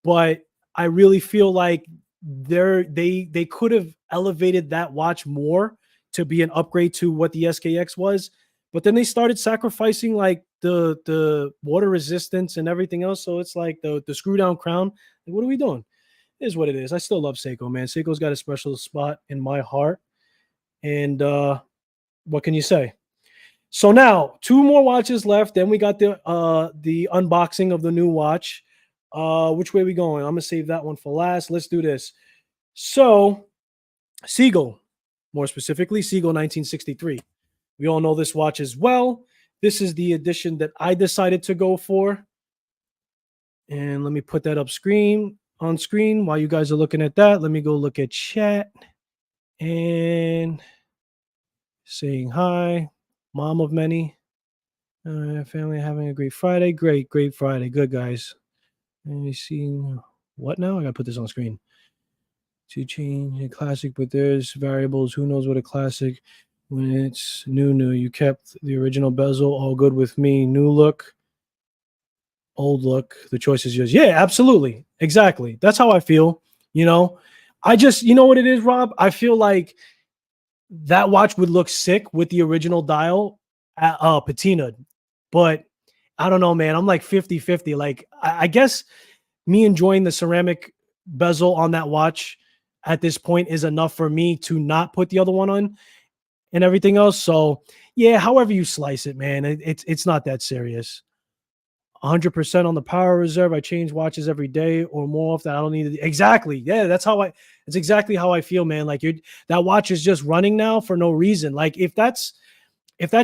but I really feel like they could have elevated that watch more to be an upgrade to what the SKX was. But then they started sacrificing like the water resistance and everything else. So it's like the screw down crown. Like, what are we doing? It is what it is. I still love Seiko, man. Seiko's got a special spot in my heart. And what can you say? So now 2 more watches left. Then we got the unboxing of the new watch. Which way we going? I'm gonna save that one for last. Let's do this. So Siegel, more specifically, Siegel 1963. We all know this watch as well. This is the edition that I decided to go for. And let me put that on screen while you guys are looking at that. Let me go look at chat and saying hi, mom of many. Family having a great Friday. Great Friday. Good, guys. And you see what now? I gotta put this on screen. To change a classic, but there's variables. Who knows what a classic when it's new? You kept the original bezel, all good with me. New look, old look. The choice is yours. Yeah, absolutely. Exactly. That's how I feel. You know, you know what it is, Rob? I feel like that watch would look sick with the original dial patina, but I don't know, man. I'm like 50-50. Like, I guess me enjoying the ceramic bezel on that watch at this point is enough for me to not put the other one on and everything else. So yeah, however you slice it, man, it's not that serious. 100% on the power reserve. I change watches every day or more often. I don't need it. Exactly. Yeah, it's exactly how I feel, man. Like that watch is just running now for no reason. Like if that's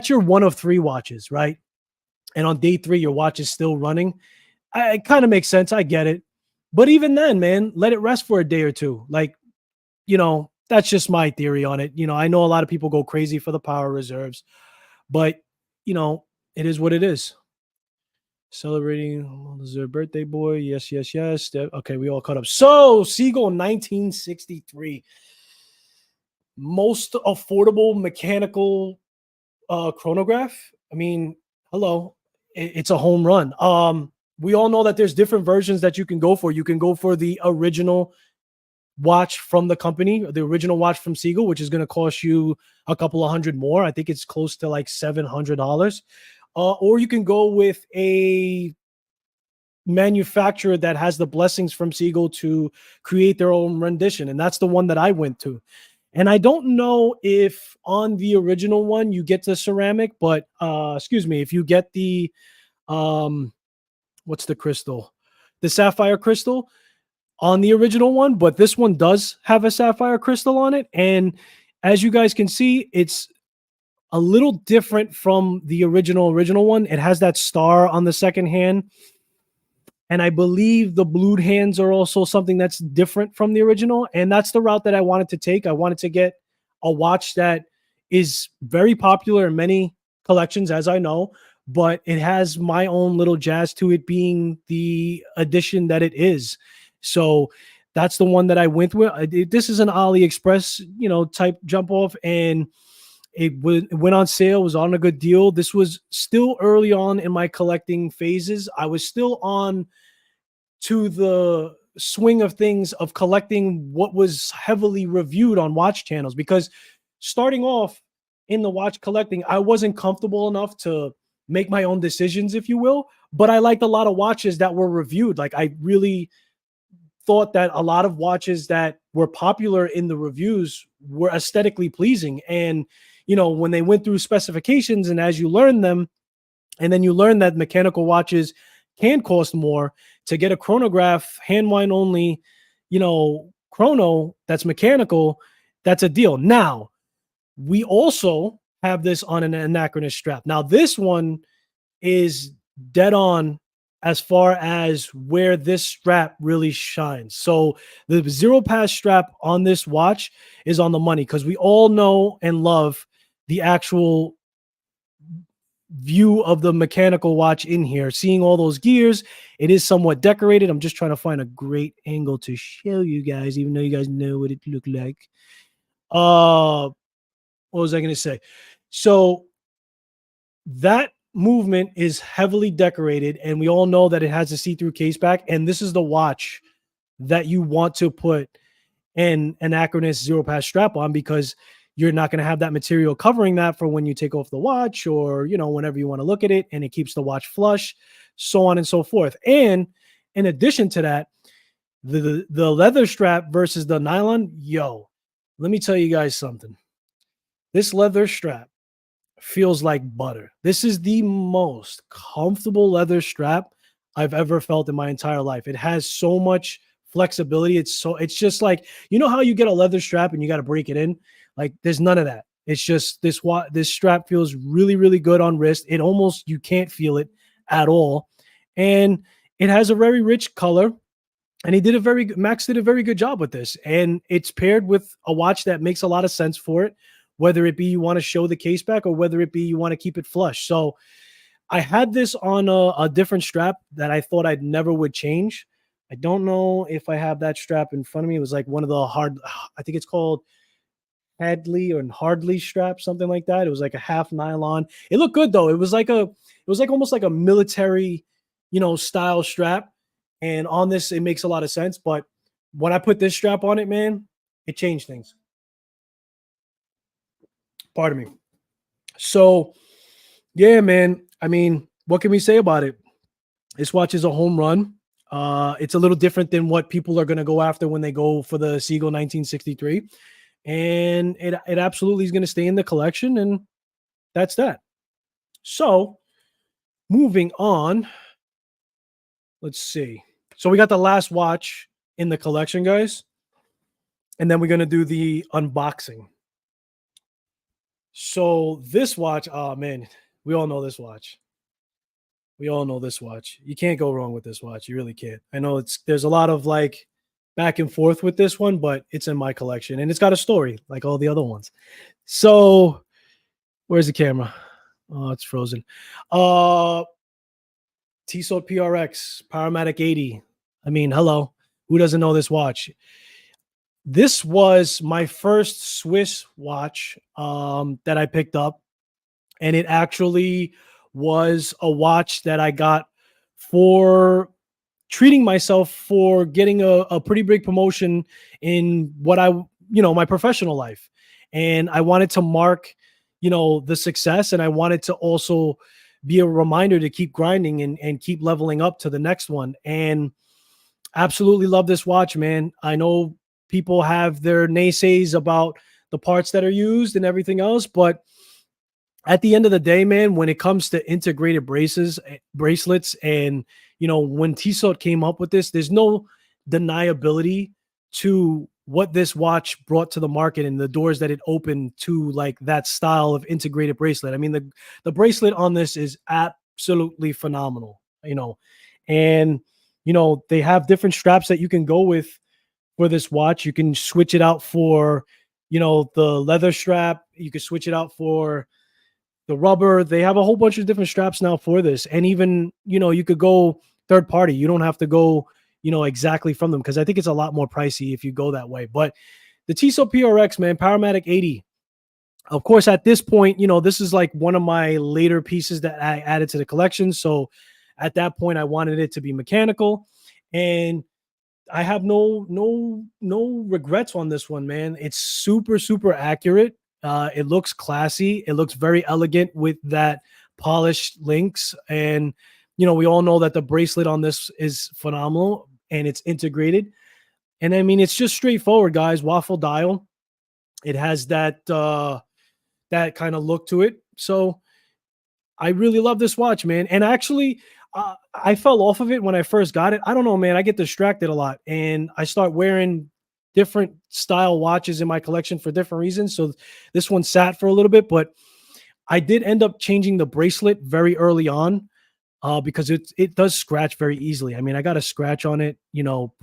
your one of 3 watches, right? And on day 3, your watch is still running. It kind of makes sense. I get it. But even then, man, let it rest for a day or two. Like, that's just my theory on it. I know a lot of people go crazy for the power reserves, but it is what it is. Celebrating their birthday boy. Yes. Okay, we all caught up. So Siegel 1963. Most affordable mechanical chronograph. I mean, hello. It's a home run. We all know that there's different versions that you can go for. You can go for the original watch from the company, the original watch from Siegel, which is going to cost you a couple of hundred more. I think it's close to like $700. Or you can go with a manufacturer that has the blessings from Siegel to create their own rendition. And that's the one that I went to. And I don't know if on the original one you get the ceramic, but if you get the what's the crystal? The sapphire crystal on the original one, but this one does have a sapphire crystal on it. And as you guys can see, it's a little different from the original one. It has that star on the second hand. And I believe the blued hands are also something that's different from the original. And that's the route that I wanted to take. I wanted to get a watch that is very popular in many collections, as I know, but it has my own little jazz to it being the edition that it is. So that's the one that I went with. This is an AliExpress, type jump off, and it went on sale, was on a good deal. This was still early on in my collecting phases. I was still on to the swing of things of collecting what was heavily reviewed on watch channels, because starting off in the watch collecting, I wasn't comfortable enough to make my own decisions, if you will, but I liked a lot of watches that were reviewed. Like, I really thought that a lot of watches that were popular in the reviews were aesthetically pleasing. And, when they went through specifications and as you learn them, and then you learn that mechanical watches can cost more, to get a chronograph, hand wind only, chrono that's mechanical, that's a deal. Now, we also have this on an anachronist strap. Now, this one is dead on as far as where this strap really shines. So the zero pass strap on this watch is on the money, because we all know and love the actual view of the mechanical watch in here. Seeing all those gears, it is somewhat decorated. I'm just trying to find a great angle to show you guys, even though you guys know what it looked like. What was I going to say? So that movement is heavily decorated, and we all know that it has a see-through case back, and this is the watch that you want to put an anachronist zero pass strap on, because you're not going to have that material covering that for when you take off the watch, or whenever you want to look at it, and it keeps the watch flush, so on and so forth. And in addition to that, the leather strap versus the nylon, let me tell you guys something. This leather strap feels like butter. This is the most comfortable leather strap I've ever felt in my entire life. It has so much flexibility. It's just like, you know how you get a leather strap and you got to break it in? Like there's none of that. It's just this strap feels really, really good on wrist. It almost, you can't feel it at all. And it has a very rich color. And Max did a very good job with this. And it's paired with a watch that makes a lot of sense for it, whether it be you want to show the case back or whether it be you want to keep it flush. So I had this on a different strap that I thought I'd never would change. I don't know if I have that strap in front of me. It was like one of the I think it's called Hadley or Hardley strap, something like that. It was like a half nylon. It looked good though. It was like almost like a military, style strap. And on this, it makes a lot of sense. But when I put this strap on it, man, it changed things. Pardon me. So, yeah, man. I mean, what can we say about it? This watch is a home run. It's a little different than what people are going to go after when they go for the Seagull 1963. And it absolutely is going to stay in the collection. And that's that. So, moving on. Let's see. So we got the last watch in the collection, guys. And then we're going to do the unboxing. So this watch, oh man, we all know this watch. We all know this watch. You can't go wrong with this watch. You really can't. I know there's a lot of like back and forth with this one, but it's in my collection and it's got a story like all the other ones. So where's the camera? Oh, it's frozen. Tissot PRX Powermatic 80. I mean, hello. Who doesn't know this watch? This was my first Swiss watch that I picked up. And it actually was a watch that I got for treating myself for getting a pretty big promotion in what my professional life. And I wanted to mark, the success. And I wanted to also be a reminder to keep grinding and keep leveling up to the next one. And absolutely love this watch, man. I know people have their naysays about the parts that are used and everything else, but at the end of the day, man, when it comes to integrated bracelets, and when Tissot came up with this, there's no deniability to what this watch brought to the market and the doors that it opened to like that style of integrated bracelet. I mean, the bracelet on this is absolutely phenomenal, and they have different straps that you can go with for this watch. You can switch it out for, the leather strap. You can switch it out for the rubber. They have a whole bunch of different straps now for this. And even, you could go third party. You don't have to go, exactly from them, because I think it's a lot more pricey if you go that way. But the Tissot PRX, man, Powermatic 80. Of course, at this point, this is like one of my later pieces that I added to the collection. So at that point, I wanted it to be mechanical. And I have no regrets on this one, man. It's super, super accurate. It looks classy. It looks very elegant with that polished links. And, we all know that the bracelet on this is phenomenal and it's integrated. And I mean, it's just straightforward, guys. Waffle dial. It has that kind of look to it. So I really love this watch, man. And actually, I fell off of it when I first got it. I don't know, man. I get distracted a lot and I start wearing different style watches in my collection for different reasons. So this one sat for a little bit, but I did end up changing the bracelet very early on because it does scratch very easily. I mean, I got a scratch on it,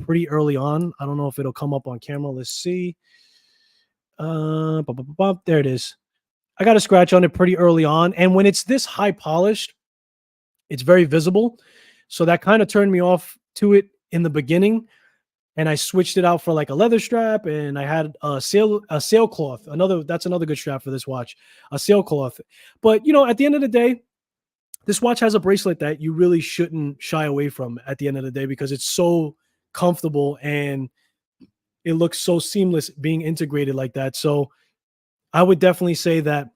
pretty early on. I don't know if it'll come up on camera. Let's see. There it is. I got a scratch on it pretty early on. And when it's this high polished, it's very visible. So that kind of turned me off to it in the beginning. And I switched it out for like a leather strap, and I had a sailcloth. That's another good strap for this watch, a sailcloth. But at the end of the day, this watch has a bracelet that you really shouldn't shy away from at the end of the day, because it's so comfortable and it looks so seamless being integrated like that. So I would definitely say that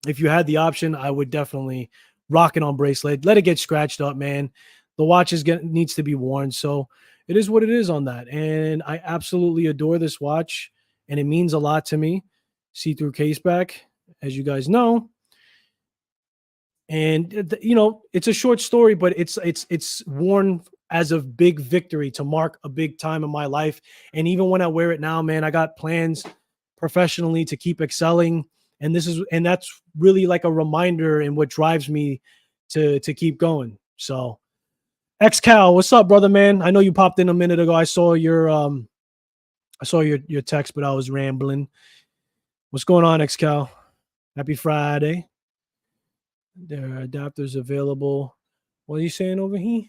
if you had the option, I would definitely rock it on bracelet. Let it get scratched up, man. The watch needs to be worn. So it is what it is on that. And I absolutely adore this watch, and it means a lot to me. See-through case back, as you guys know. And it's a short story, but it's worn as a big victory to mark a big time in my life. And even when I wear it now, man, I got plans professionally to keep excelling. And that's really like a reminder and what drives me to keep going. So X Cal, what's up, brother, man? I know you popped in a minute ago. I saw your text, but I was rambling. What's going on, X Cal? Happy Friday. There are adapters available. What are you saying over here?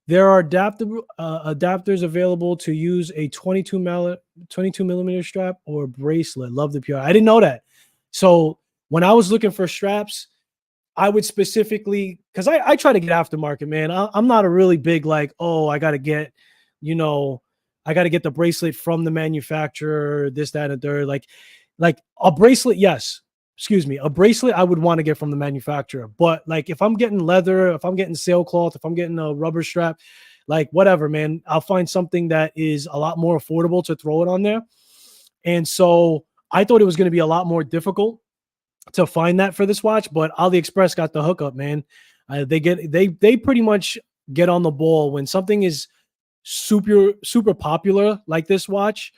There are adapters available to use a 22 millimeter strap or bracelet. Love the PR. I didn't know that. So when I was looking for straps, I would specifically, because I try to get aftermarket, man. I'm not a really big like, oh, you know, I got to get the bracelet from the manufacturer, this, that, and third. Like a bracelet, yes. Excuse me, a bracelet I would want to get from the manufacturer. But like if I'm getting leather, if I'm getting sailcloth, if I'm getting a rubber strap, like whatever, man, I'll find something that is a lot more affordable to throw it on there. And so I thought it was going to be a lot more difficult to find that for this watch, but AliExpress got the hookup, man. They pretty much get on the ball when something is super popular like this watch.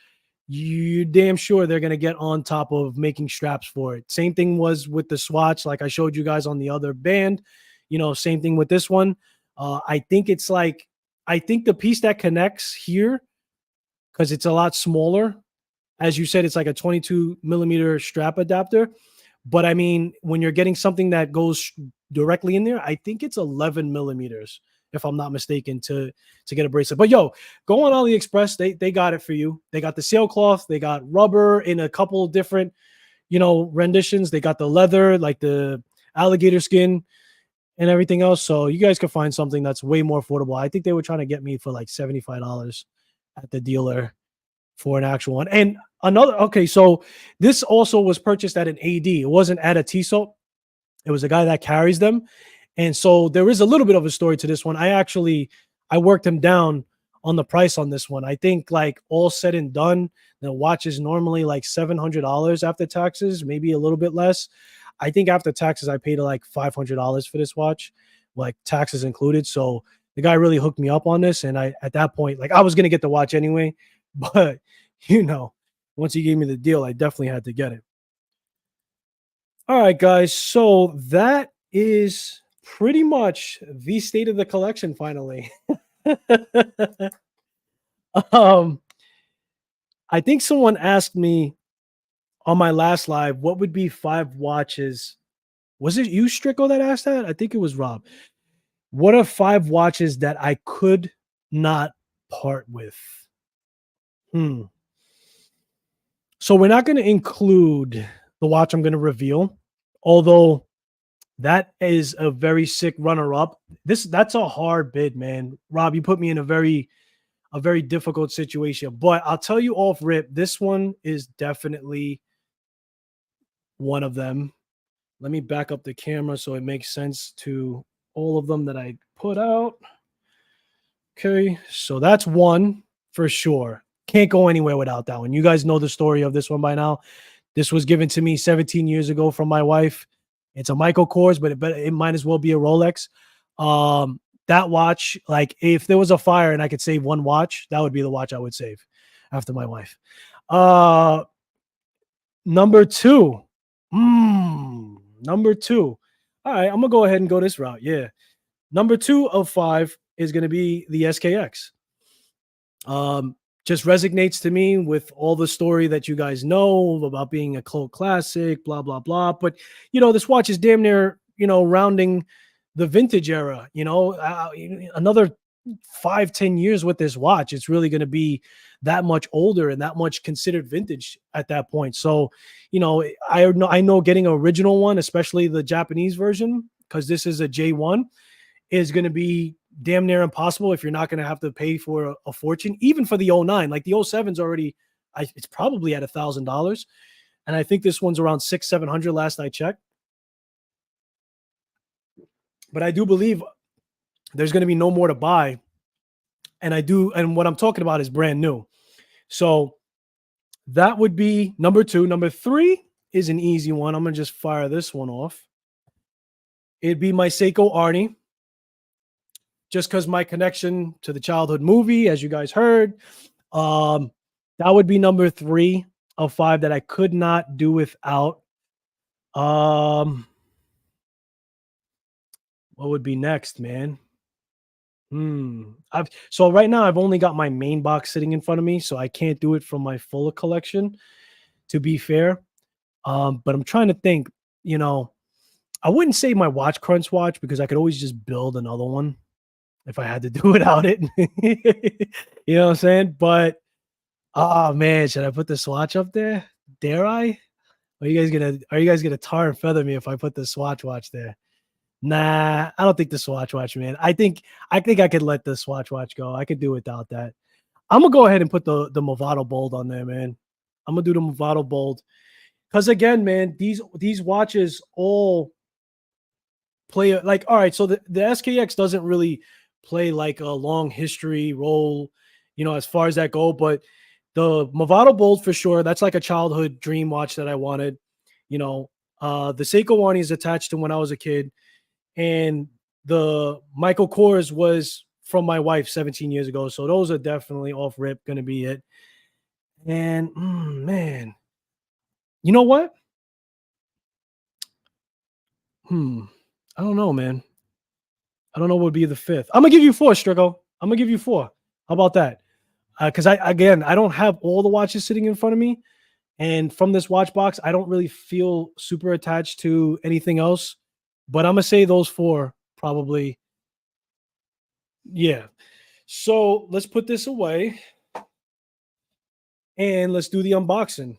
You damn sure they're going to get on top of making straps for it. Same thing was with the Swatch, like I showed you guys on the other band. Same thing with this one. I think the piece that connects here, because it's a lot smaller, as you said, it's like a 22 millimeter strap adapter. But I mean, when you're getting something that goes directly in there, I think it's 11 millimeters, if I'm not mistaken, to get a bracelet. But yo, go on AliExpress. They got it for you. They got the sailcloth. They got rubber in a couple of different, renditions. They got the leather, like the alligator skin and everything else. So you guys can find something that's way more affordable. I think they were trying to get me for like $75 at the dealer for an actual one. And okay, so this also was purchased at an AD. It wasn't at a TSO. It was a guy that carries them. And so there is a little bit of a story to this one. I worked him down on the price on this one. I think like all said and done, the watch is normally like $700 after taxes, maybe a little bit less. I think after taxes, I paid like $500 for this watch, like taxes included. So the guy really hooked me up on this. And at that point, like I was going to get the watch anyway, but once he gave me the deal, I definitely had to get it. All right, guys. So that is pretty much the state of the collection finally. I think someone asked me on my last live, what would be 5 watches? Was it you, Strico, that asked that? I think it was Rob. What are 5 watches that I could not part with? So we're not going to include the watch I'm going to reveal, although that is a very sick runner-up. That's a hard bid, man. Rob, you put me in a very difficult situation, but I'll tell you off rip, this one is definitely one of them. Let me back up the camera so it makes sense to all of them that I put out. Okay, so that's one for sure. Can't go anywhere without that one. You guys know the story of this one by now. This was given to me 17 years ago from my wife. It's a Michael Kors, but it might as well be a Rolex. That watch, like if there was a fire and I could save one watch, that would be the watch I would save after my wife. Number 2. Number 2. All right, I'm gonna go ahead and go this route. Yeah. Number 2 of 5 is gonna be the SKX. Just resonates to me with all the story that you guys know about being a cult classic, blah, blah, blah. But, this watch is damn near, rounding the vintage era, another 5-10 years with this watch. It's really going to be that much older and that much considered vintage at that point. So, I know getting an original one, especially the Japanese version, because this is a J1, is going to be damn near impossible if you're not going to have to pay for a fortune, even for the 09. Like the 07's already, it's probably at $1,000. And I think this one's around $600-700 last I checked. But I do believe there's going to be no more to buy. And what I'm talking about is brand new. So that would be number 2. Number 3 is an easy one. I'm going to just fire this one off. It'd be my Seiko Arnie, just because my connection to the childhood movie, as you guys heard. Um, that would be number 3 of 5 that I could not do without. What would be next, man? So right now I've only got my main box sitting in front of me, so I can't do it from my full collection, to be fair. But I'm trying to think, you know, I wouldn't say my Watch Crunch watch because I could always just build another one if I had to do without it. You know what I'm saying? But oh man, should I put the Swatch up there? Dare I? Are you guys gonna tar and feather me if I put the Swatch watch there? Nah, I don't think the Swatch watch, man. I think I could let the Swatch watch go. I could do without that. I'm gonna go ahead and put the Movado Bold on there, man. I'm gonna do the Movado Bold. Because again, man, these watches all play like, all right, so the SKX doesn't really play like a long history role, as far as that go, but the Movado Bold for sure, that's like a childhood dream watch that I wanted. The Seiko Wani is attached to when I was a kid, and the Michael Kors was from my wife 17 years ago. So those are definitely off rip going to be it. And man, you know what? I don't know, man. I don't know what would be the 5th. I'm gonna give you 4, Strigo. I'm gonna give you 4. How about that? Because I don't have all the watches sitting in front of me, and from this watch box, I don't really feel super attached to anything else. But I'm gonna say those 4 probably. Yeah. So let's put this away, and let's do the unboxing.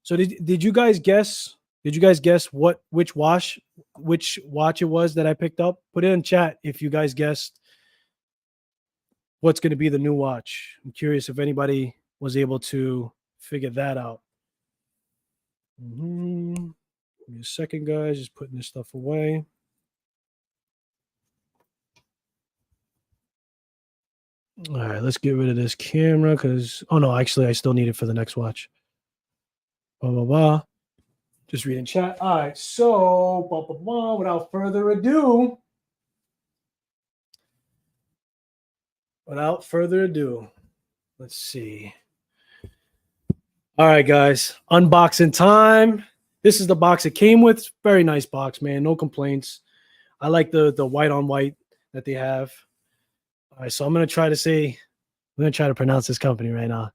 So did you guys guess? Did you guys guess which watch it was that I picked up? Put it in chat if you guys guessed what's going to be the new watch. I'm curious if anybody was able to figure that out. Give me a second, guys. Just putting this stuff away. All right, let's get rid of this camera because, oh no, actually I still need it for the next watch. Blah, blah, blah. Just reading chat. All right, so blah, blah, blah. Without further ado, let's see. All right, guys, unboxing time. This is the box it came with. Very nice box, man. No complaints. I like the white on white that they have. All right, so I'm gonna try to pronounce this company right now.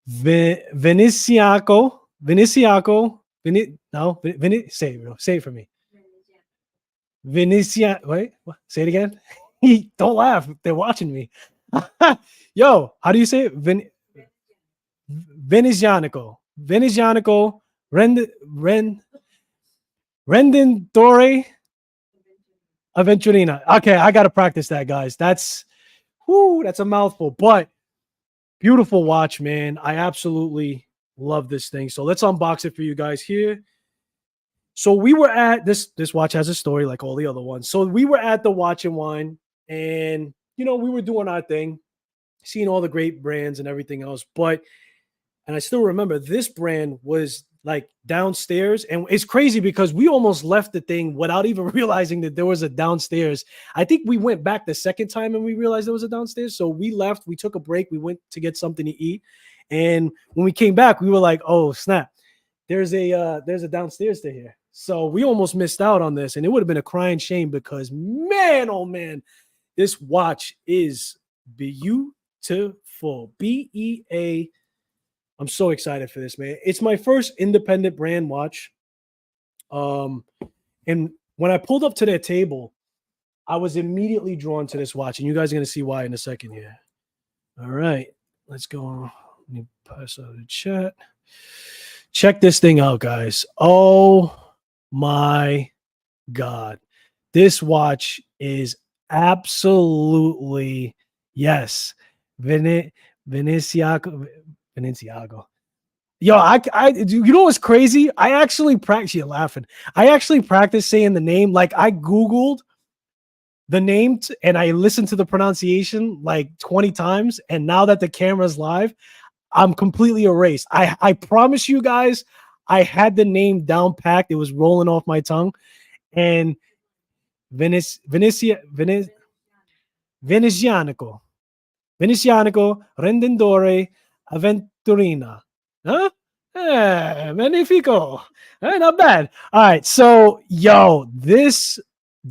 VENEZIANICO. Say it for me. Venetian. Wait, what? Say it again. Don't laugh. They're watching me. Yo, how do you say it? Venezianico. Rendentore Aventurina. Okay, I gotta practice that, guys. That's a mouthful, but beautiful watch, man. I absolutely love this thing. So let's unbox it for you guys here. So we were at this watch has a story like all the other ones. So we were at the Watch and Wine, and we were doing our thing, seeing all the great brands and everything else. And I still remember this brand was like downstairs, and it's crazy because we almost left the thing without even realizing that there was a downstairs. I think we went back the second time and we realized there was a downstairs. So we left, we took a break, we went to get something to eat. And when we came back, we were like, oh snap, there's a downstairs to here. So we almost missed out on this, and it would have been a crying shame because man, oh man, this watch is beautiful. BEA. I'm so excited for this, man. It's my first independent brand watch. And when I pulled up to their table, I was immediately drawn to this watch, and you guys are going to see why in a second here. All right, let's go. Let me pass out the chat. Check this thing out, guys. Oh my God. This watch is absolutely, yes, Veneziaco. Yo, you know what's crazy? I actually practice. You're laughing. I actually practiced saying the name. Like I Googled the name and I listened to the pronunciation like 20 times. And now that the camera's live, I'm completely erased. I promise you guys, I had the name down packed. It was rolling off my tongue. and Venezianico. Venezianico Rendendore Aventurina. Huh? Magnifico. Not bad. All right. So, yo, this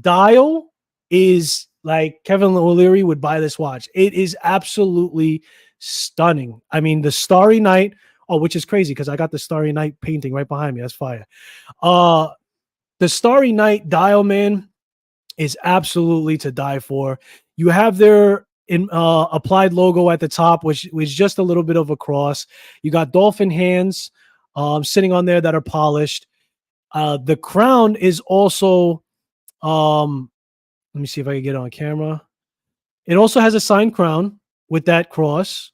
dial is like Kevin O'Leary would buy this watch. It is absolutely stunning. I mean, the Starry Night, oh, which is crazy because I got the Starry Night painting right behind me. That's fire. Uh, the Starry Night dial, man, is absolutely to die for. You have their applied logo at the top, which was just a little bit of a cross. You got dolphin hands sitting on there that are polished. The crown is also, let me see if I can get it on camera. It also has a signed crown with that cross.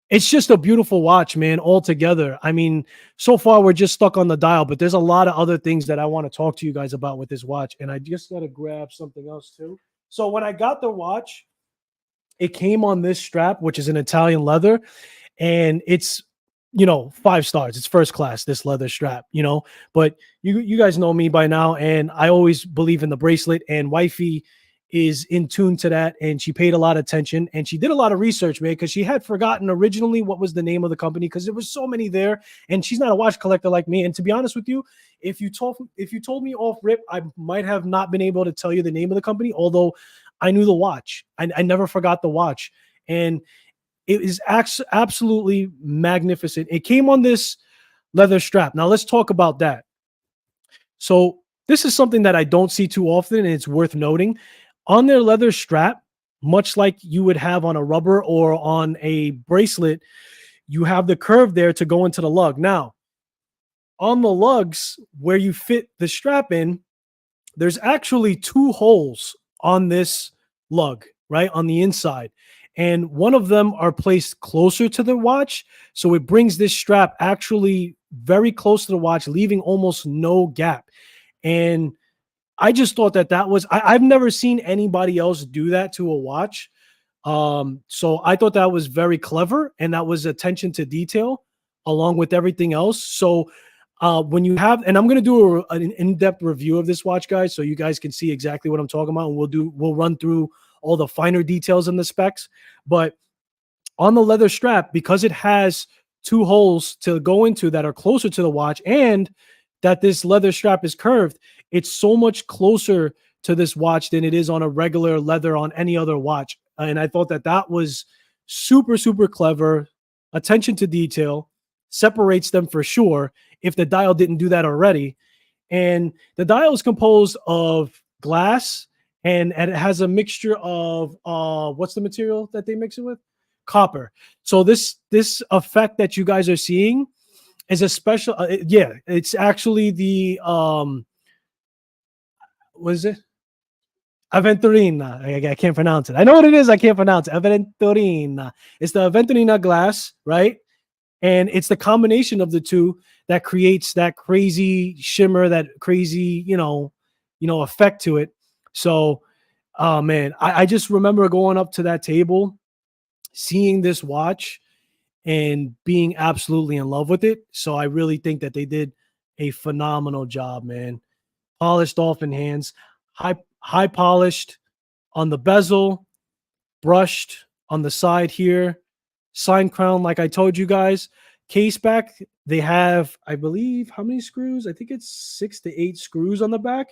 It's just a beautiful watch, man, altogether. I mean, so far we're just stuck on the dial, but there's a lot of other things that I want to talk to you guys about with this watch. And I just got to grab something else too. So when I got the watch, it came on this strap, which is an Italian leather, and it's, 5 stars. It's first class, this leather strap, but you guys know me by now, and I always believe in the bracelet, and wifey is in tune to that, and she paid a lot of attention, and she did a lot of research, man, because she had forgotten originally what was the name of the company, because there was so many there, and she's not a watch collector like me. And to be honest with you, if you told me off rip, I might have not been able to tell you the name of the company, although I knew the watch. I never forgot the watch, and it is absolutely magnificent. It came on this leather strap. Now let's talk about that. So this is something that I don't see too often, and it's worth noting. On their leather strap, much like you would have on a rubber or on a bracelet, you have the curve there to go into the lug. Now, on the lugs where you fit the strap in, there's actually 2 holes on this lug, right, on the inside. And one of them are placed closer to the watch. So it brings this strap actually very close to the watch, leaving almost no gap. And I just thought that was, I've never seen anybody else do that to a watch. So I thought that was very clever, and that was attention to detail along with everything else. So when you have, and I'm going to do an in-depth review of this watch, guys, so you guys can see exactly what I'm talking about, and we'll run through all the finer details in the specs. But on the leather strap, because it has 2 holes to go into that are closer to the watch, and that this leather strap is curved, it's so much closer to this watch than it is on a regular leather on any other watch. And I thought that was super, super clever. Attention to detail separates them for sure, if the dial didn't do that already. And the dial is composed of glass, and it has a mixture of what's the material that they mix it with? Copper. So this effect that you guys are seeing is a special, it's actually the what is it? Aventurina. I can't pronounce it. I know what it is. I can't pronounce it. Aventurina. It's the Aventurina glass, right? And it's the combination of the two that creates that crazy shimmer, that crazy, effect to it. So, oh man, I just remember going up to that table, seeing this watch, and being absolutely in love with it. So I really think that they did a phenomenal job, man. Polished dolphin hands, high polished on the bezel, brushed on the side here, sign crown, like I told you guys. Case back, they have, I believe, how many screws? I think it's 6 to 8 screws on the back,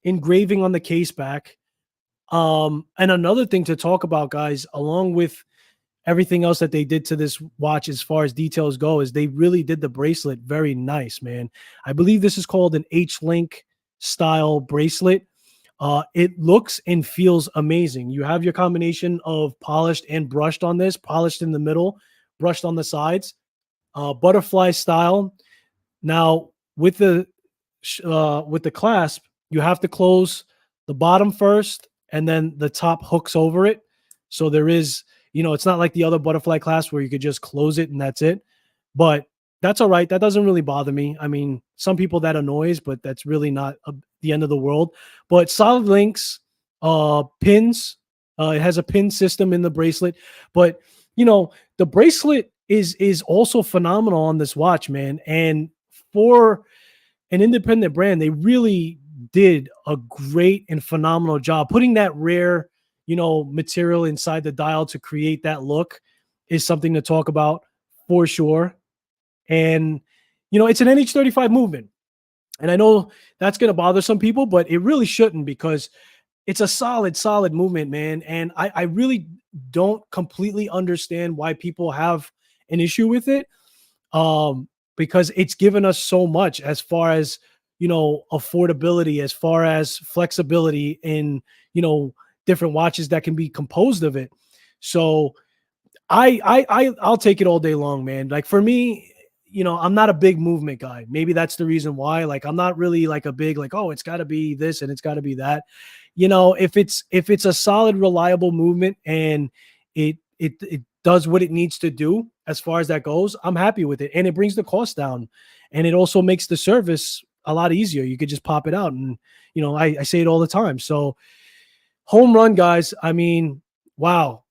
engraving on the case back. And another thing to talk about, guys, along with everything else that they did to this watch as far as details go, is they really did the bracelet very nice, man. I believe this is called an H-Link style bracelet. It looks and feels amazing. You have your combination of polished and brushed on this, polished in the middle, brushed on the sides, butterfly style. Now with the clasp, you have to close the bottom first, and then the top hooks over it. So there is, it's not like the other butterfly clasp where you could just close it and that's it. But that's all right. That doesn't really bother me. I mean, some people that annoys, but that's really not the end of the world. But solid links, pins. It has a pin system in the bracelet. But the bracelet is also phenomenal on this watch, man. And for an independent brand, they really did a great and phenomenal job putting that rare, material inside the dial to create that look is something to talk about for sure. And, it's an NH35 movement. And I know that's going to bother some people, but it really shouldn't because it's a solid movement, man. And I really don't completely understand why people have an issue with it. Um, because it's given us so much as far as, affordability, as far as flexibility in, different watches that can be composed of it. So I'll take it all day long, man. Like for me, I'm not a big movement guy. Maybe that's the reason why. Like I'm not really like a big like, oh, it's got to be this and it's got to be that. If it's a solid, reliable movement and it does what it needs to do as far as that goes, I'm happy with it, and it brings the cost down, and it also makes the service a lot easier. You could just pop it out, and I say it all the time. So home run, guys. I mean, wow.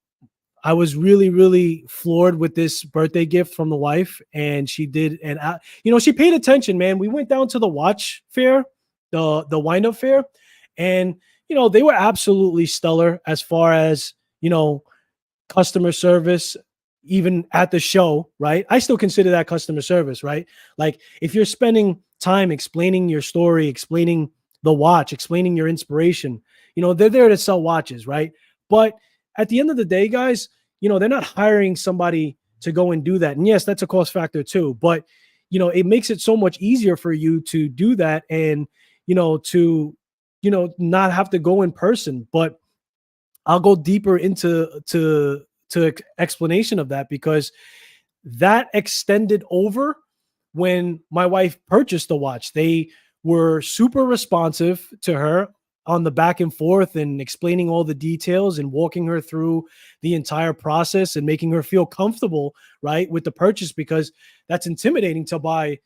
I was really, really floored with this birthday gift from the wife, and she did, and she paid attention, man. We went down to the watch fair, the wind up fair, and they were absolutely stellar as far as customer service, even at the show, right? I still consider that customer service, right? Like if you're spending time explaining your story, explaining the watch, explaining your inspiration, they're there to sell watches, right? But at the end of the day, guys, they're not hiring somebody to go and do that. And yes, that's a cost factor too, but it makes it so much easier for you to do that and, to, not have to go in person. But I'll go deeper into explanation of that because that extended over when my wife purchased the watch. They were super responsive to her on the back and forth and explaining all the details and walking her through the entire process and making her feel comfortable, right, with the purchase, because that's intimidating to buy,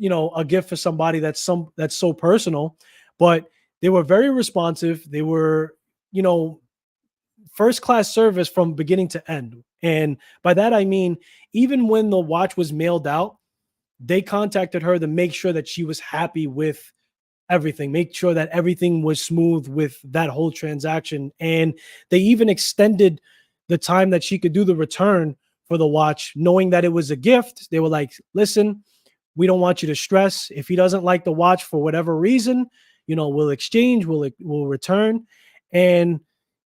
a gift for somebody that's so personal. But they were very responsive. They were, first class service from beginning to end. And by that, I mean, even when the watch was mailed out, they contacted her to make sure that she was happy with everything, make sure that everything was smooth with that whole transaction. And they even extended the time that she could do the return for the watch, knowing that it was a gift. They were like, listen, we don't want you to stress. If he doesn't like the watch for whatever reason, we'll exchange, we'll return. And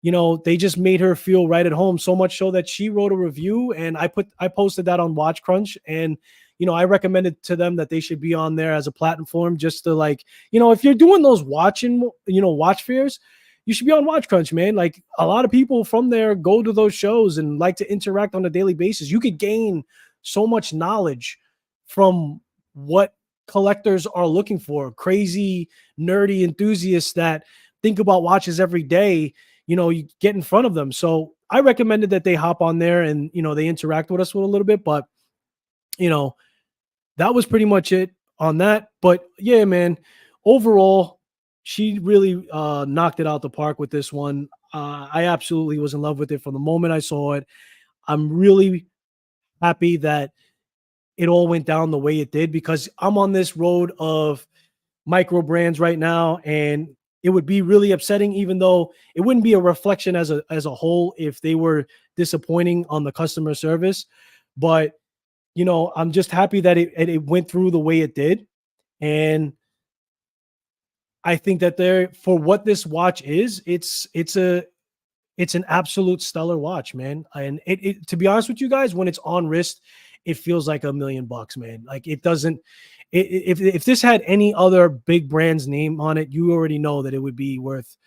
they just made her feel right at home, so much so that she wrote a review, and I posted that on Watch Crunch, and I recommended to them that they should be on there as a platform just to like, if you're doing those watch fairs, you should be on Watch Crunch, man. Like a lot of people from there go to those shows and like to interact on a daily basis. You could gain so much knowledge from what collectors are looking for, crazy, nerdy enthusiasts that think about watches every day. You get in front of them. So I recommended that they hop on there and, they interact with us with a little bit, but, that was pretty much it on that. But yeah, man, overall, she really knocked it out the park with this one. I absolutely was in love with it from the moment I saw it. I'm really happy that it all went down the way it did because I'm on this road of micro brands right now, and it would be really upsetting, even though it wouldn't be a reflection as a whole if they were disappointing on the customer service. But I'm just happy that it went through the way it did. And I think that for what this watch is, it's an absolute stellar watch, man. And to be honest with you guys, when it's on wrist, it feels like $1,000,000, man. Like it doesn't, if this had any other big brand's name on it, you already know that it would be worth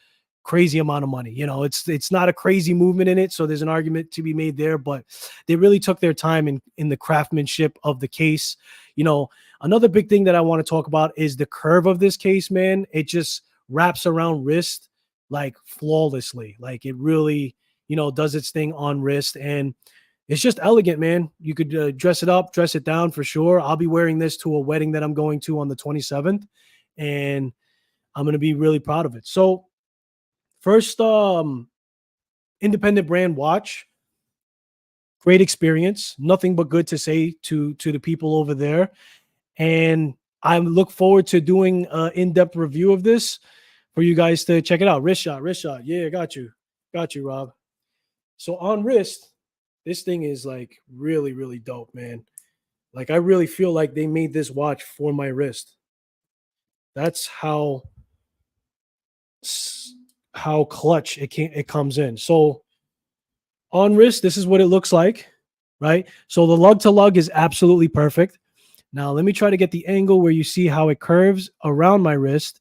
crazy amount of money. It's not a crazy movement in it, so there's an argument to be made there, but they really took their time in the craftsmanship of the case. Another big thing that I want to talk about is the curve of this case, man. It just wraps around wrist like flawlessly. Like it really, does its thing on wrist, and it's just elegant, man. You could dress it up, dress it down for sure. I'll be wearing this to a wedding that I'm going to on the 27th, and I'm going to be really proud of it. So first, independent brand watch, great experience. Nothing but good to say to the people over there. And I look forward to doing an in-depth review of this for you guys to check it out. Wrist shot. Yeah, got you, Rob. So on wrist, this thing is like really, really dope, man. Like I really feel like they made this watch for my wrist. That's how clutch it comes in. So on wrist, this is what it looks like, right? So the lug to lug is absolutely perfect. Now let me try to get the angle where you see how it curves around my wrist.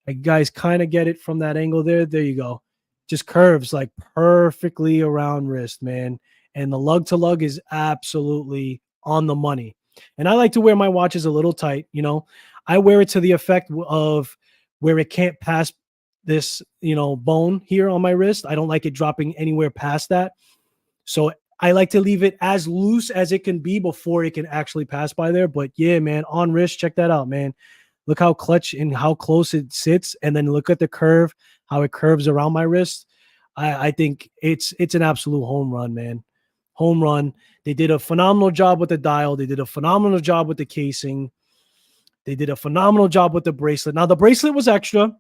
You guys kind of get it from that angle there. There you go. Just curves like perfectly around wrist, man. And the lug to lug is absolutely on the money. And I like to wear my watches a little tight, you know. I wear it to the effect of where it can't pass this, bone here on my wrist. I don't like it dropping anywhere past that. So I like to leave it as loose as it can be before it can actually pass by there. But yeah, man, on wrist, check that out, man. Look how clutch and how close it sits, and then look at the curve, how it curves around my wrist. I think it's an absolute home run, man. Home run. They did a phenomenal job with the dial. They did a phenomenal job with the casing. They did a phenomenal job with the bracelet. Now the bracelet was extra.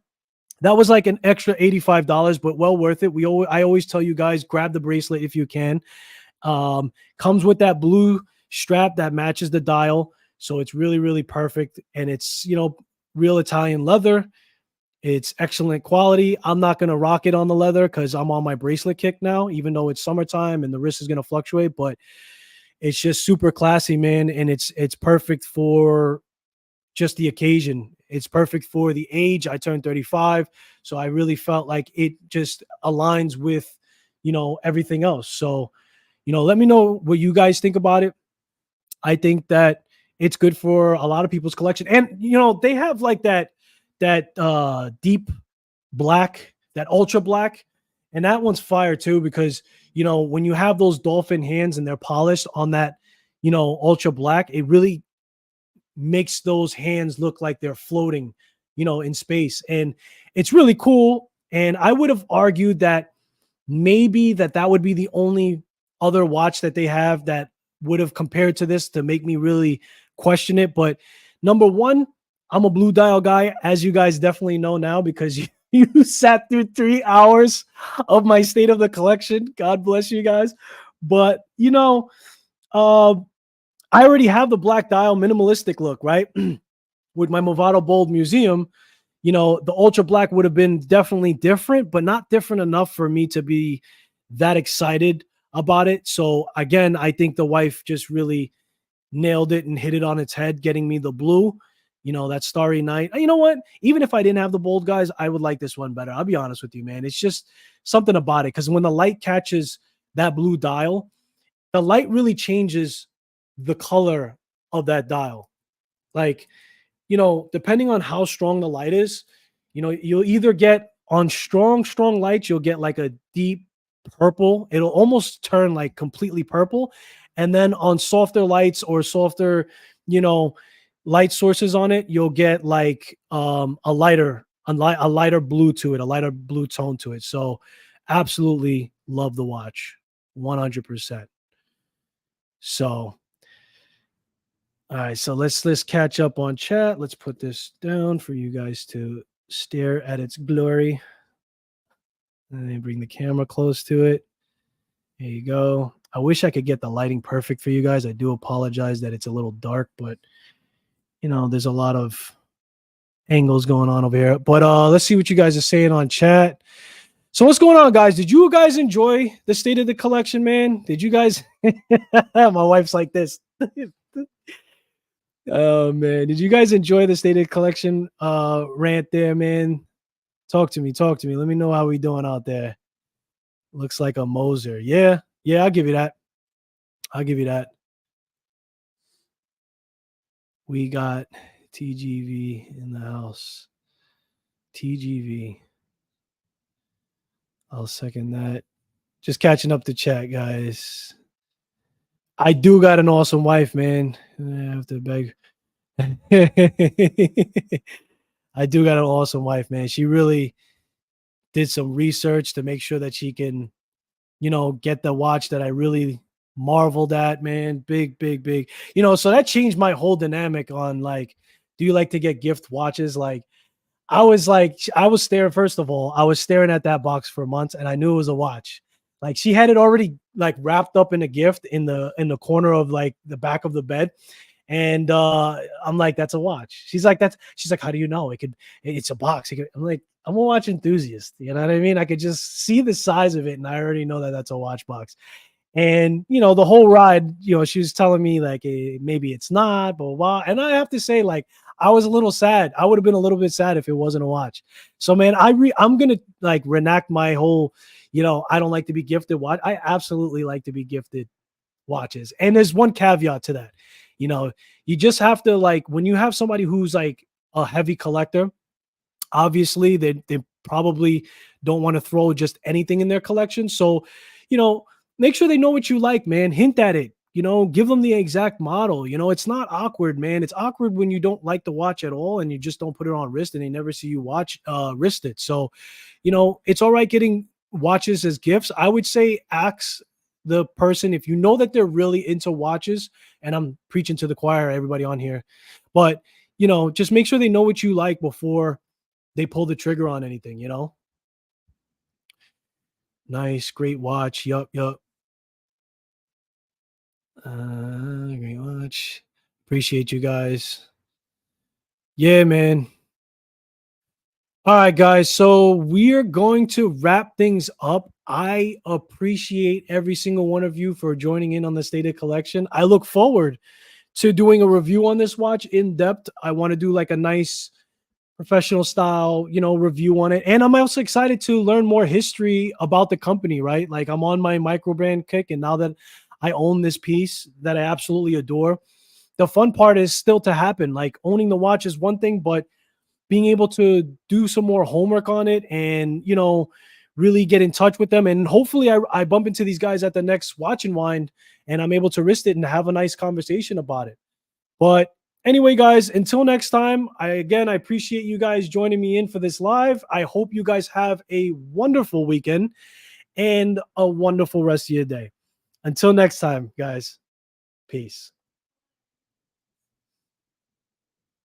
That was like an extra $85, but well worth it. I always tell you guys, grab the bracelet if you can. Comes with that blue strap that matches the dial. So it's really, really perfect. And it's, real Italian leather. It's excellent quality. I'm not going to rock it on the leather because I'm on my bracelet kick now, even though it's summertime and the wrist is going to fluctuate, but it's just super classy, man. And it's perfect for just the occasion. It's perfect for the age. I turned 35. So I really felt like it just aligns with, everything else. So, let me know what you guys think about it. I think that it's good for a lot of people's collection. And, they have like that deep black, that ultra black. And that one's fire too, because, when you have those dolphin hands and they're polished on that, ultra black, it really makes those hands look like they're floating, in space. And it's really cool. And I would have argued that maybe that would be the only other watch that they have that would have compared to this to make me really question it. But number one, I'm a blue dial guy, as you guys definitely know now, because you sat through 3 hours of my state of the collection. God bless you guys. But, I already have the black dial minimalistic look, right? With my Movado Bold Museum, the ultra black would have been definitely different, but not different enough for me to be that excited about it. So again, I think the wife just really nailed it and hit it on its head, getting me the blue, that Starry Night. You know what? Even if I didn't have the bold, guys, I would like this one better. I'll be honest with you, man. It's just something about it. Because when the light catches that blue dial, the light really changes the color of that dial. Like, depending on how strong the light is, you'll either get on strong lights, you'll get like a deep purple. It'll almost turn like completely purple. And then on softer lights or softer, light sources on it, you'll get like a lighter blue to it, a lighter blue tone to it. So absolutely love the watch 100%. So all right, so let's catch up on chat. Let's put this down for you guys to stare at its glory. And then bring the camera close to it. There you go. I wish I could get the lighting perfect for you guys. I do apologize that it's a little dark, but there's a lot of angles going on over here. But let's see what you guys are saying on chat. So what's going on, guys? Did you guys enjoy the state of the collection, man? Did you guys? My wife's like this. Oh man, did you guys enjoy the state of the collection rant there, man? Talk to me. Let me know how we doing out there. Looks like a Moser. Yeah, I'll give you that. We got TGV in the house. TGV. I'll second that. Just catching up to chat, guys. I do got an awesome wife, man. I have to beg. I do got an awesome wife, man. She really did some research to make sure that she can, get the watch that I really marveled at, man. Big. So that changed my whole dynamic on like do you like to get gift watches? I was staring. First of all, I was staring at that box for months, and I knew it was a watch. Like she had it already like wrapped up in a gift in the corner of like the back of the bed. And I'm like, that's a watch. She's like, how do you know? It's a box. I'm like, I'm a watch enthusiast. You know what I mean? I could just see the size of it, and I already know that that's a watch box. And the whole ride, she was telling me like, maybe it's not, blah, blah, blah. And I have to say, like, I was a little sad. I would have been a little bit sad if it wasn't a watch. So, man, I'm gonna like reenact my whole, I don't like to be gifted watch. I absolutely like to be gifted watches. And there's one caveat to that. You know, you just have to, like, when you have somebody who's like a heavy collector, obviously they probably don't want to throw just anything in their collection. So, you know, make sure they know what you like, man. Hint at it. Give them the exact model. It's not awkward, man. It's awkward when you don't like the watch at all and you just don't put it on wrist and they never see you wrist it. So, it's all right getting watches as gifts. I would say ask the person if you know that they're really into watches, and I'm preaching to the choir, everybody on here, but just make sure they know what you like before they pull the trigger on anything. Nice, great watch. Yup, yup. Great watch. Appreciate you guys. Yeah, man. All right, guys. So we're going to wrap things up. I appreciate every single one of you for joining in on the State of Collection. I look forward to doing a review on this watch in depth. I want to do like a nice professional style, review on it. And I'm also excited to learn more history about the company, right? Like I'm on my micro brand kick, and now that I own this piece that I absolutely adore, the fun part is still to happen. Like owning the watch is one thing, but being able to do some more homework on it and, really get in touch with them. And hopefully I bump into these guys at the next Watch and Wind and I'm able to wrist it and have a nice conversation about it. But anyway, guys, until next time, I appreciate you guys joining me in for this live. I hope you guys have a wonderful weekend and a wonderful rest of your day. Until next time, guys, peace.